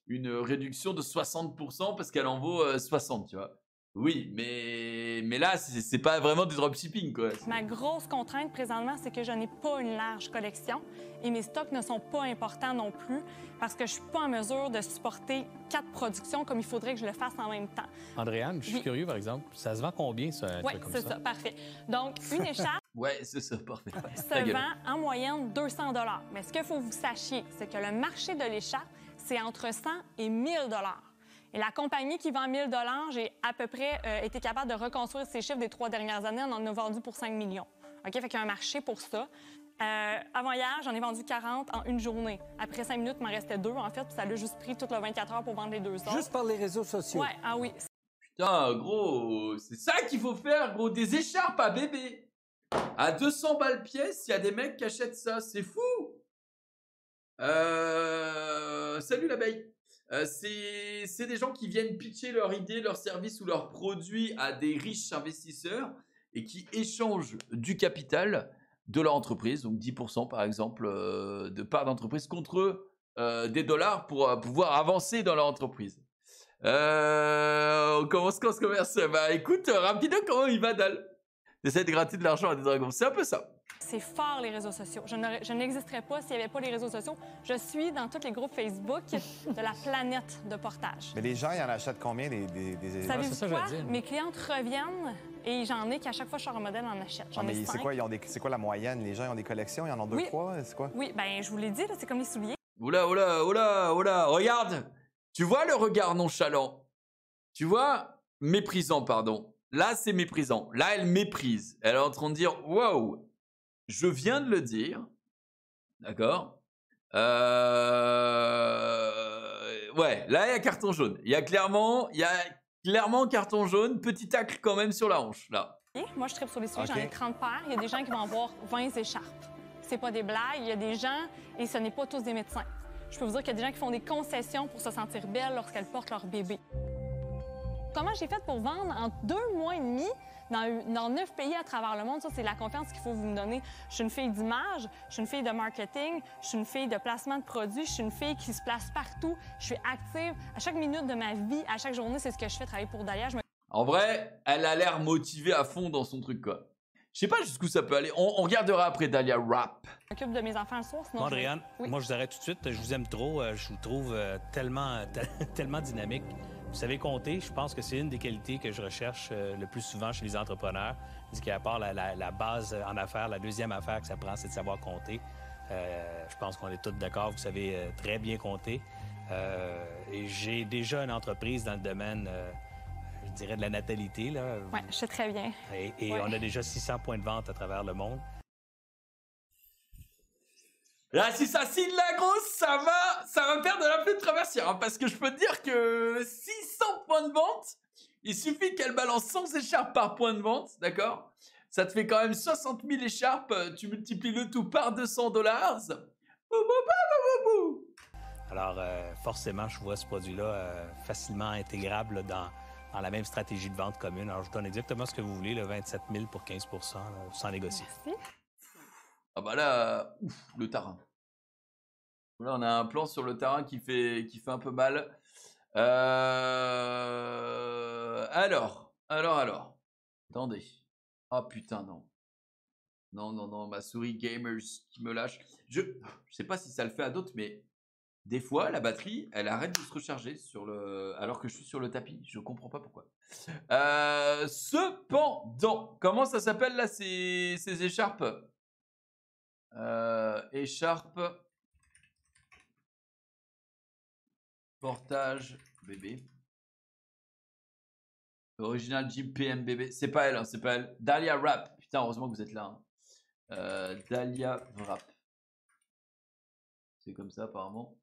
une réduction de 60% parce qu'elle en vaut 60, tu vois. Oui, mais là, c'est pas vraiment du dropshipping, quoi. Ma grosse contrainte présentement, c'est que je n'ai pas une large collection et mes stocks ne sont pas importants non plus parce que je suis pas en mesure de supporter 4 productions comme il faudrait que je le fasse en même temps. Andréane, je suis curieux, par exemple, ça se vend combien, ça, un Oui, truc comme c'est ça, parfait. Donc, une écharpe ouais, c'est ça, parfait. se vend en moyenne 200 $. Mais ce qu'il faut que vous sachiez, c'est que le marché de l'écharpe, c'est entre 100 et 1000 $. Et la compagnie qui vend 1 000 $, j'ai à peu près été capable de reconstruire ces chiffres des 3 dernières années. On en a vendu pour 5 millions. OK? Fait qu'il y a un marché pour ça. Avant hier, j'en ai vendu 40 en une journée. Après 5 minutes, il m'en restait 2, en fait, puis ça l'a juste pris toutes les 24 heures pour vendre les 2 autres. Juste par les réseaux sociaux. Ouais, ah oui. Putain, gros, c'est ça qu'il faut faire, gros. Des écharpes à bébé. À 200 balles pièce, il y a des mecs qui achètent ça. C'est fou. Salut l'abeille. C'est des gens qui viennent pitcher leur idée, leur service ou leur produit à des riches investisseurs et qui échangent du capital de leur entreprise, donc 10% par exemple de part d'entreprise contre des dollars pour pouvoir avancer dans leur entreprise. On commence quand ce commerce? Bah écoute, rapido, comment il va, Dal? T'essaies de gratter de l'argent à des dragons, c'est un peu ça. C'est fort, les réseaux sociaux. Je n'existerais pas s'il n'y avait pas les réseaux sociaux. Je suis dans tous les groupes Facebook de la planète de portage. Mais les gens, ils en achètent combien des Savez-vous quoi? Mes clientes reviennent et j'en ai qu'à chaque fois que je sors un modèle, on en achète. J'en ai 5. C'est quoi la moyenne? Les gens, ils ont des collections? Ils en ont 2, 3? C'est quoi? Oui, bien, je vous l'ai dit, c'est comme les souliers. Oula, regarde! Tu vois le regard nonchalant? Tu vois? Méprisant, pardon. Là, c'est méprisant. Là, elle méprise. Elle est en train de dire, waouh! Je viens de le dire, d'accord? Ouais, là il y a carton jaune. Il y a clairement carton jaune, petit tacle quand même sur la hanche, là. Moi, je tripe sur les souliers, j'en ai 30 paires. Il y a des gens qui vont avoir 20 écharpes. C'est pas des blagues. Il y a des gens, et ce n'est pas tous des médecins. Je peux vous dire qu'il y a des gens qui font des concessions pour se sentir belles lorsqu'elles portent leur bébé. Comment j'ai fait pour vendre en 2 mois et demi dans 9 pays à travers le monde? Ça, c'est la confiance qu'il faut vous me donner. Je suis une fille d'image, je suis une fille de marketing, je suis une fille de placement de produits, je suis une fille qui se place partout, je suis active. À chaque minute de ma vie, à chaque journée, c'est ce que je fais, travailler pour Dahlia. En vrai, elle a l'air motivée à fond dans son truc, quoi. Je sais pas jusqu'où ça peut aller. On regardera après Dahlia Rap. Je m'occupe de mes enfants le soir, sinon... Andréane, moi, je vous arrête tout de suite. Je vous aime trop. Je vous trouve tellement dynamique. Vous savez compter, je pense que c'est une des qualités que je recherche le plus souvent chez les entrepreneurs. C'est qu'à part la base en affaires, la deuxième affaire que ça prend, c'est de savoir compter. Je pense qu'on est tous d'accord, vous savez très bien compter. Et j'ai déjà une entreprise dans le domaine, je dirais, de la natalité. Oui, je sais très bien. Et on a déjà 600 points de vente à travers le monde. Là, si ça signe la grosse, ça va faire de la flûte traversière, hein, parce que je peux te dire que 600 points de vente, il suffit qu'elle balance 100 écharpes par point de vente, d'accord? Ça te fait quand même 60 000 écharpes, tu multiplies le tout par 200 $. Alors, forcément, je vois ce produit-là facilement intégrable dans dans la même stratégie de vente commune. Alors, je vous donne exactement ce que vous voulez, le 27 000 pour 15 là, sans négocier. Merci. Ah bah là, ouf, le tarin. Là, on a un plan sur le tarin qui fait un peu mal. Alors. Attendez. Ah putain, non. Non, ma souris gamers qui me lâche. Je sais pas si ça le fait à d'autres, mais des fois, la batterie, elle arrête de se recharger alors que je suis sur le tapis. Je comprends pas pourquoi. Cependant, comment ça s'appelle là ces écharpes? Écharpe. Portage bébé. Original Jeep PM bébé. C'est pas elle, hein, c'est pas elle. Dahlia Wrap. Putain, heureusement que vous êtes là. Hein. Dahlia Wrap. C'est comme ça apparemment.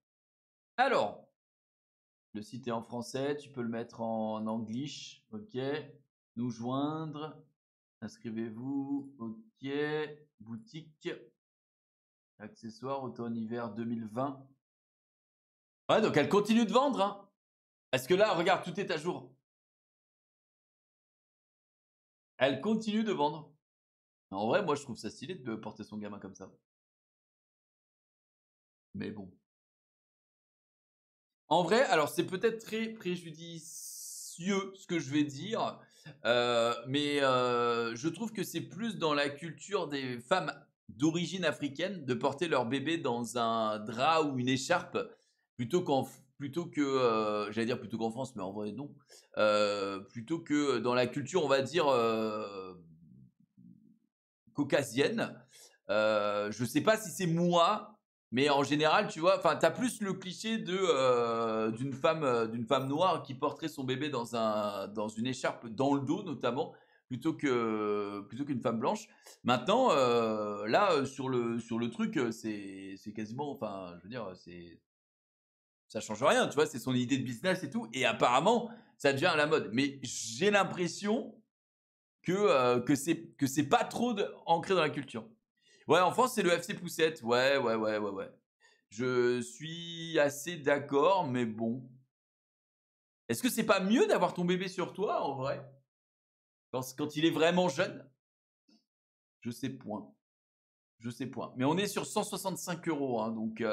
Alors, le site est en français. Tu peux le mettre en anglish. Ok. Nous joindre. Inscrivez-vous. Ok. Boutique. Accessoires automne-hiver 2020. Ouais, donc elle continue de vendre. Hein. Est-ce que là, regarde, tout est à jour. Elle continue de vendre. En vrai, moi, je trouve ça stylé de porter son gamin comme ça. Mais bon. En vrai, alors c'est peut-être très préjudicieux ce que je vais dire. Mais je trouve que c'est plus dans la culture des femmes d'origine africaine de porter leur bébé dans un drap ou une écharpe plutôt qu'en France, mais en vrai non, plutôt que dans la culture, on va dire, caucasienne. Je sais pas si c'est moi, mais en général, tu vois, enfin, t'as plus le cliché d'une femme noire qui porterait son bébé dans une écharpe dans le dos, notamment, plutôt qu'une femme blanche. Maintenant, là, sur le truc, c'est quasiment, enfin, je veux dire, ça change rien, tu vois, c'est son idée de business et tout, et apparemment, ça devient à la mode. Mais j'ai l'impression que c'est pas trop ancré dans la culture. Ouais, en France, c'est le FC Poussette. Ouais. Je suis assez d'accord, mais bon. Est-ce que c'est pas mieux d'avoir ton bébé sur toi, en vrai, quand il est vraiment jeune? Je sais point. Mais on est sur 165 €, hein, donc...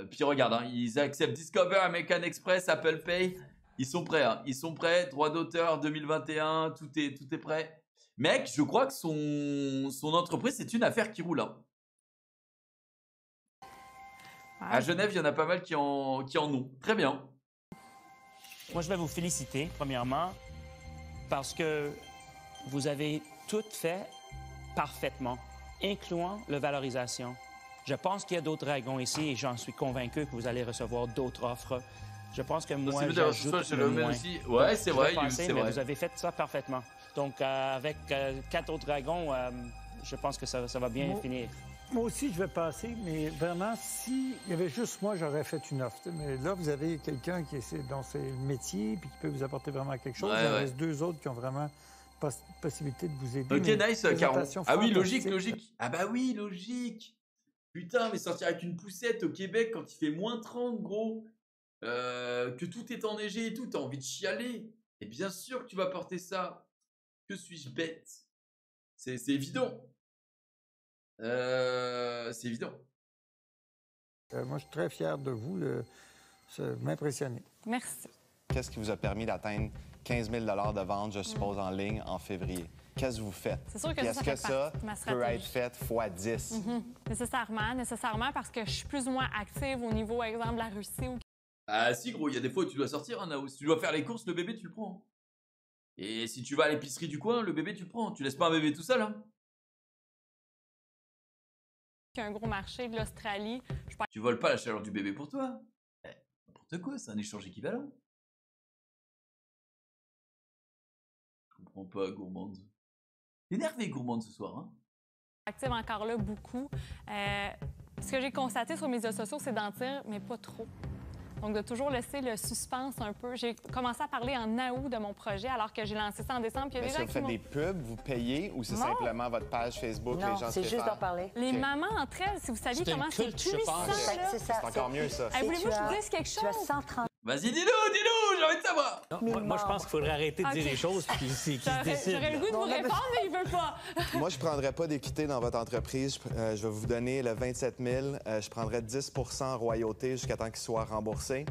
Puis regarde, hein, ils acceptent Discover, American Express, Apple Pay. Ils sont prêts, hein. Ils sont prêts. Droit d'auteur 2021, tout est prêt. Mec, je crois que son entreprise, c'est une affaire qui roule. Hein. À Genève, il y en a pas mal qui en ont. Très bien. Moi, je vais vous féliciter, premièrement, parce que vous avez tout fait parfaitement, incluant la valorisation. Je pense qu'il y a d'autres dragons ici et j'en suis convaincu que vous allez recevoir d'autres offres. Je pense que moi, j'ajoute le moins. Aussi. Ouais, c'est vrai. Mais vous avez fait ça parfaitement. Donc, avec 4 autres dragons, je pense que ça va bien finir. Moi aussi, je vais passer, mais vraiment, s'il y avait juste moi, j'aurais fait une offre. Mais là, vous avez quelqu'un qui est dans ses métiers et qui peut vous apporter vraiment quelque chose. Il reste 2 autres qui ont vraiment possibilité de vous aider. Ok, nice, Caron. Ah oui, logique. Ah bah oui, logique. Putain, mais sortir avec une poussette au Québec quand il fait moins 30, gros, que tout est enneigé et tout, t'as envie de chialer. Et bien sûr que tu vas porter ça. Que suis-je bête? C'est évident. C'est évident. Moi, je suis très fier de vous. Ça m'impressionne. Merci. Qu'est-ce qui vous a permis d'atteindre 15 000 $ de vente, je suppose, en ligne en février? Qu'est-ce que vous faites? C'est sûr que est-ce que ça peut être fait x10? Nécessairement, parce que je suis plus ou moins active au niveau, par exemple, de la Russie. Ah si, gros, il y a des fois où tu dois sortir, hein, Nao. Si tu dois faire les courses, le bébé, tu le prends. Et si tu vas à l'épicerie du coin, le bébé, tu le prends. Tu laisses pas un bébé tout seul, hein. Il y a un gros marché de l'Australie. Tu voles pas la chaleur du bébé pour toi. N'importe quoi, c'est un échange équivalent. Je comprends pas, gourmande. Énervé, gourmande, ce soir, hein. Active encore là beaucoup. Ce que j'ai constaté sur mes réseaux sociaux, c'est d'en dire, mais pas trop. Donc, de toujours laisser le suspense un peu. J'ai commencé à parler en août de mon projet alors que j'ai lancé ça en décembre. Puis il y a des gens vous faites des pubs, vous payez ou c'est simplement votre page Facebook, non, les gens c'est juste d'en parler. Les mamans entre elles, si vous saviez comment c'est puissant, c'est encore mieux, ça. Voulez-vous que je vous dise quelque chose? Vas-y, dis-nous, j'ai envie de savoir. Moi, je pense qu'il faudrait arrêter de dire les choses puis qu'il se décide. J'aurais le goût de vous répondre, mais il veut pas. Moi, je ne prendrais pas d'équité dans votre entreprise. Je vais vous donner le 27 000. Je prendrais 10 en royauté jusqu'à temps qu'il soit remboursé.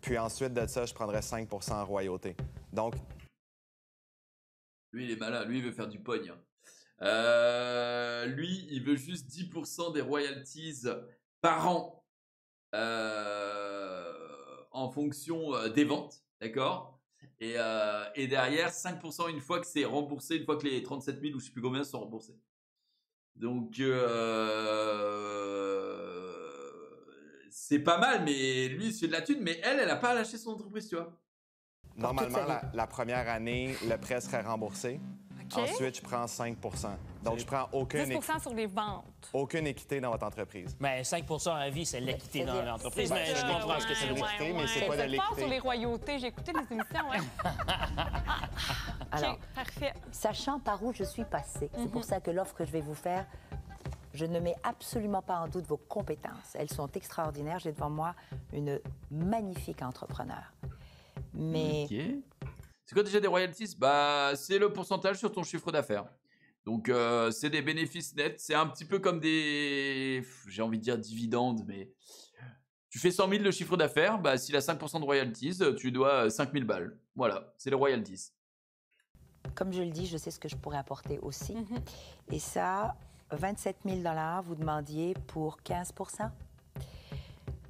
Puis ensuite de ça, je prendrais 5 en royauté. Donc... Lui, il est malin. Lui, il veut faire du pogne. Lui, il veut juste 10% des royalties par an en fonction des ventes. D'accord ? Et derrière, 5% une fois que c'est remboursé, une fois que les 37 000 ou je sais plus combien sont remboursés. Donc, c'est pas mal, mais lui, c'est de la thune. Mais elle a pas lâché son entreprise, tu vois. Normalement, la première année, le prêt serait remboursé. OK. Ensuite, je prends 5 Donc, je prends aucune 10% sur les ventes. aucune équité dans votre entreprise. Mais 5 à vie, c'est l'équité dans l'entreprise. C'est Mais je comprends ce que c'est l'équité, mais c'est pas de fort l'équité. sur les royautés. J'ai écouté les émissions, ouais. Alors, OK, parfait. sachant par où je suis passée, c'est pour ça que l'offre que je vais vous faire, je ne mets absolument pas en doute vos compétences. Elles sont extraordinaires. J'ai devant moi une magnifique entrepreneur. Mais... Ok. C'est quoi déjà des royalties? Bah, c'est le pourcentage sur ton chiffre d'affaires. Donc, c'est des bénéfices nets. C'est un petit peu comme des... J'ai envie de dire dividendes, mais... Tu fais 100 000 de chiffre d'affaires, bah, s'il a 5% de royalties, tu dois 5 000 balles. Voilà, c'est les royalties. Comme je le dis, je sais ce que je pourrais apporter aussi. Et ça, 27 000 $, vous demandiez pour 15 %.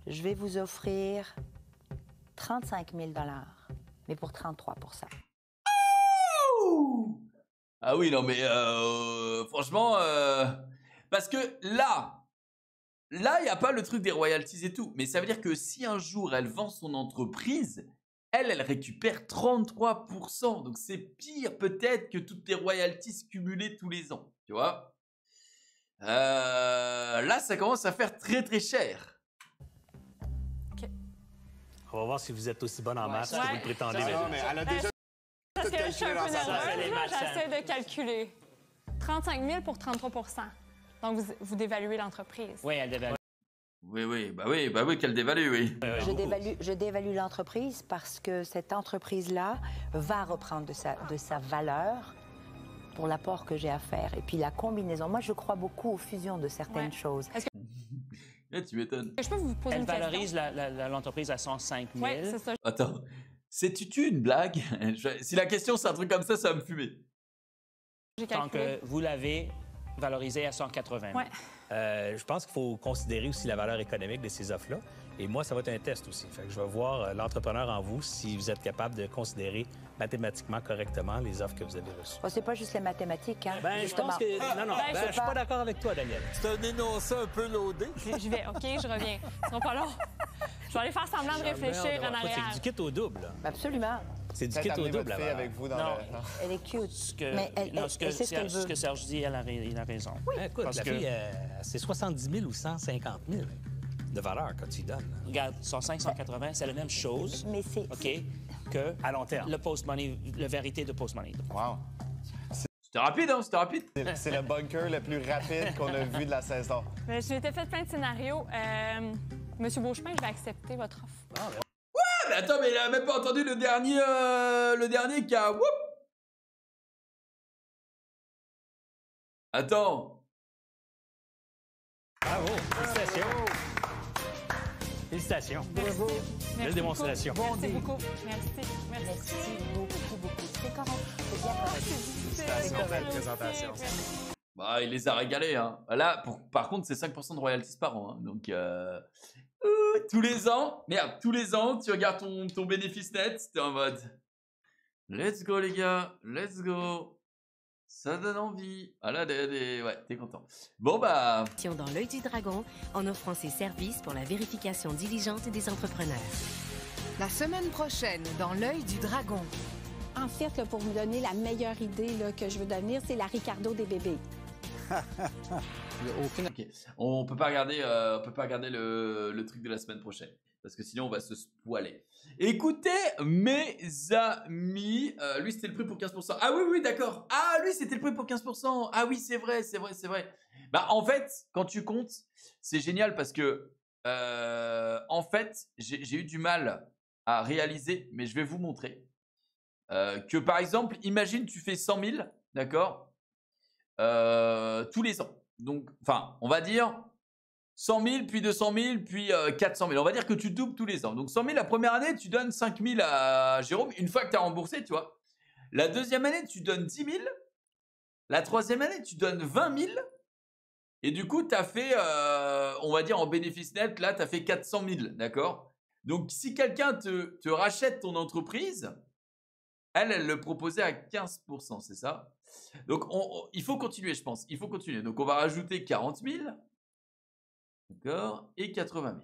Je vais vous offrir 35 000 $, mais pour 33 %. Ah oui, non, mais franchement, parce que là, il n'y a pas le truc des royalties et tout. Mais ça veut dire que si un jour elle vend son entreprise, elle récupère 33 %. Donc c'est pire peut-être que toutes les royalties cumulées tous les ans. Tu vois? Là, ça commence à faire très très cher. On va voir si vous êtes aussi bonne en maths que vous le prétendez. Mais elle a déjà parce que je suis un peu nerveuse, j'essaie de calculer. 35 000 pour 33 %. Donc, vous dévaluez l'entreprise. Oui, elle dévalue. Oui, bah oui, qu'elle dévalue, oui. Je dévalue l'entreprise parce que cette entreprise-là va reprendre de sa valeur pour l'apport que j'ai à faire. Et puis la combinaison. Moi, je crois beaucoup aux fusions de certaines choses. Tu m'étonnes. Je peux vous poser Elle une question? valorise l'entreprise à 105 000. Oui, c'est ça. Attends, c'est-tu une blague? Si la question c'est un truc comme ça va me fumer. Tant que vous l'avez valorisé à 180 000. Ouais. Je pense qu'il faut considérer aussi la valeur économique de ces offres-là. Et moi, ça va être un test aussi. Fait que je vais voir l'entrepreneur en vous si vous êtes capable de considérer mathématiquement correctement les offres que vous avez reçues. Oh, c'est pas juste les mathématiques, hein? Ben, je pense que... Non, je suis pas d'accord avec toi, Daniel. C'est un énoncé un peu loadé. Je vais, OK, je reviens. Ce sera pas long. Je vais aller faire semblant de réfléchir en arrière. C'est du kit au double. Là. Absolument. C'est du kit au double, là. Avec vous dans Elle est cute. Ce que Serge dit, il a raison. Oui. Écoute, la fille, c'est 70 000 ou 150 000 de valeur que tu donnes. Regarde, son 580, c'est la même chose. Mais c'est... OK, que à long terme. Le post-money, la vérité de post-money. Wow. C'était rapide, hein? C'était rapide. C'est le bunker le plus rapide qu'on a vu de la saison. Mais je m'étais fait plein de scénarios. Monsieur Beauchemin, je vais accepter votre offre. Ouais, mais attends, mais il a même pas entendu le dernier qui a... Whoop! Attends. Bravo, félicitations. Félicitations. Bravo. Belle démonstration. Merci beaucoup. Merci beaucoup. C'est correct. C'est bien correct. Félicitations, belle présentation. Bah, il les a régalés, hein. Là, par contre, c'est 5% de royalties par an, hein. Donc, tous les ans, tu regardes ton bénéfice net, t'es en mode let's go les gars, let's go. Ça donne envie. Ah là, ouais, t'es content. Bon bah... Dans l'œil du dragon, en offrant ses services pour la vérification diligente des entrepreneurs. La semaine prochaine, dans l'œil du dragon. En fait, là, pour vous donner la meilleure idée là, que je veux devenir, c'est la Ricardo des bébés. Okay. On peut pas regarder, le truc de la semaine prochaine parce que sinon on va se spoiler. Écoutez mes amis, lui c'était le prix pour 15%. Ah oui d'accord. Ah lui c'était le prix pour 15%. Ah oui c'est vrai. Bah en fait quand tu comptes c'est génial parce que en fait j'ai eu du mal à réaliser, mais je vais vous montrer. Que par exemple, imagine tu fais 100 000, d'accord, tous les ans. Donc, enfin, on va dire 100 000, puis 200 000, puis 400 000. On va dire que tu doubles tous les ans. Donc 100 000, la première année, tu donnes 5 000 à Jérôme, une fois que tu as remboursé, tu vois. La deuxième année, tu donnes 10 000. La troisième année, tu donnes 20 000. Et du coup, tu as fait, on va dire en bénéfice net, là, tu as fait 400 000, d'accord? Donc, si quelqu'un te rachète ton entreprise, elle le proposait à 15%, c'est ça? Donc, il faut continuer, je pense. Il faut continuer. Donc, on va rajouter 40 000, d'accord? Et 80 000.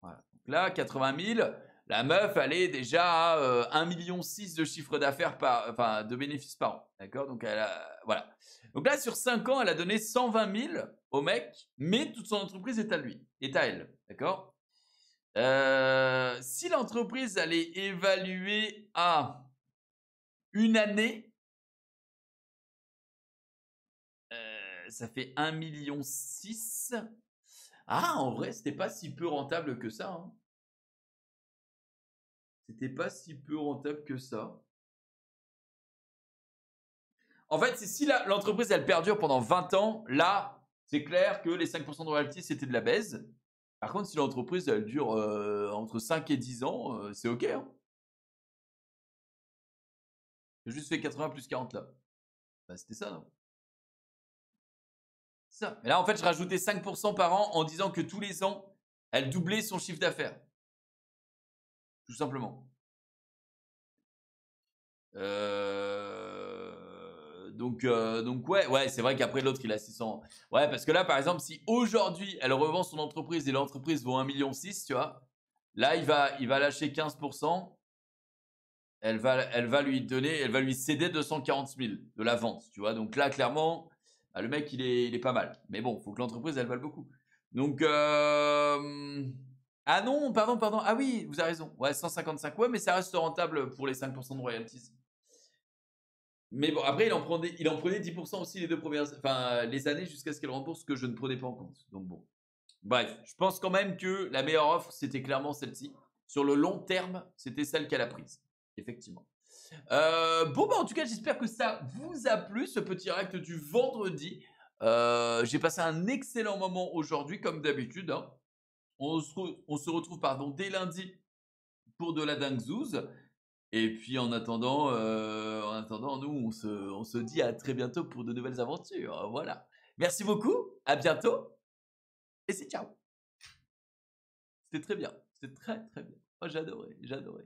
Voilà. Donc là, 80 000, la meuf, elle est déjà à 1,6 million de chiffre d'affaires enfin, de bénéfices par an, d'accord? Donc, voilà. Donc là, sur 5 ans, elle a donné 120 000 au mec, mais toute son entreprise est à lui, est à elle, d'accord? Si l'entreprise, elle est évaluée à une année, ça fait 1,6 million. Ah, en vrai, c'était pas si peu rentable que ça. Hein. C'était pas si peu rentable que ça. En fait, c'est si l'entreprise, elle perdure pendant 20 ans, là, c'est clair que les 5% de royalties, c'était de la baise. Par contre, si l'entreprise, elle dure entre 5 et 10 ans, c'est OK. Hein. J'ai juste fait 80 plus 40 là. Bah, c'était ça, non? C'est ça. Mais là, en fait, je rajoutais 5% par an en disant que tous les ans, elle doublait son chiffre d'affaires. Tout simplement. Donc ouais, c'est vrai qu'après l'autre, il a 600. Ouais, parce que là, par exemple, si aujourd'hui, elle revend son entreprise et l'entreprise vaut 1,6 million, tu vois, là, il va lâcher 15%. Elle va lui céder 240 000 de la vente, tu vois. Donc là, clairement, bah, le mec, il est pas mal. Mais bon, il faut que l'entreprise, elle vale beaucoup. Donc, ah non, pardon. Ah oui, vous avez raison. Ouais, 155. Ouais, mais ça reste rentable pour les 5% de royalties. Mais bon, après, il en prenait 10% aussi les 2 premières, enfin, les années jusqu'à ce qu'elle rembourse, que je ne prenais pas en compte. Donc bon. Bref, je pense quand même que la meilleure offre, c'était clairement celle-ci. Sur le long terme, c'était celle qu'elle a prise. Effectivement. Bon, bah, en tout cas, j'espère que ça vous a plu, ce petit react du vendredi. J'ai passé un excellent moment aujourd'hui, comme d'habitude. Hein. On se retrouve dès lundi pour de la dingue zouze. Et puis en attendant, nous, on se dit à très bientôt pour de nouvelles aventures. Voilà. Merci beaucoup. À bientôt. Et c'est ciao. C'était très bien. C'était très, très bien. Moi, j'ai adoré.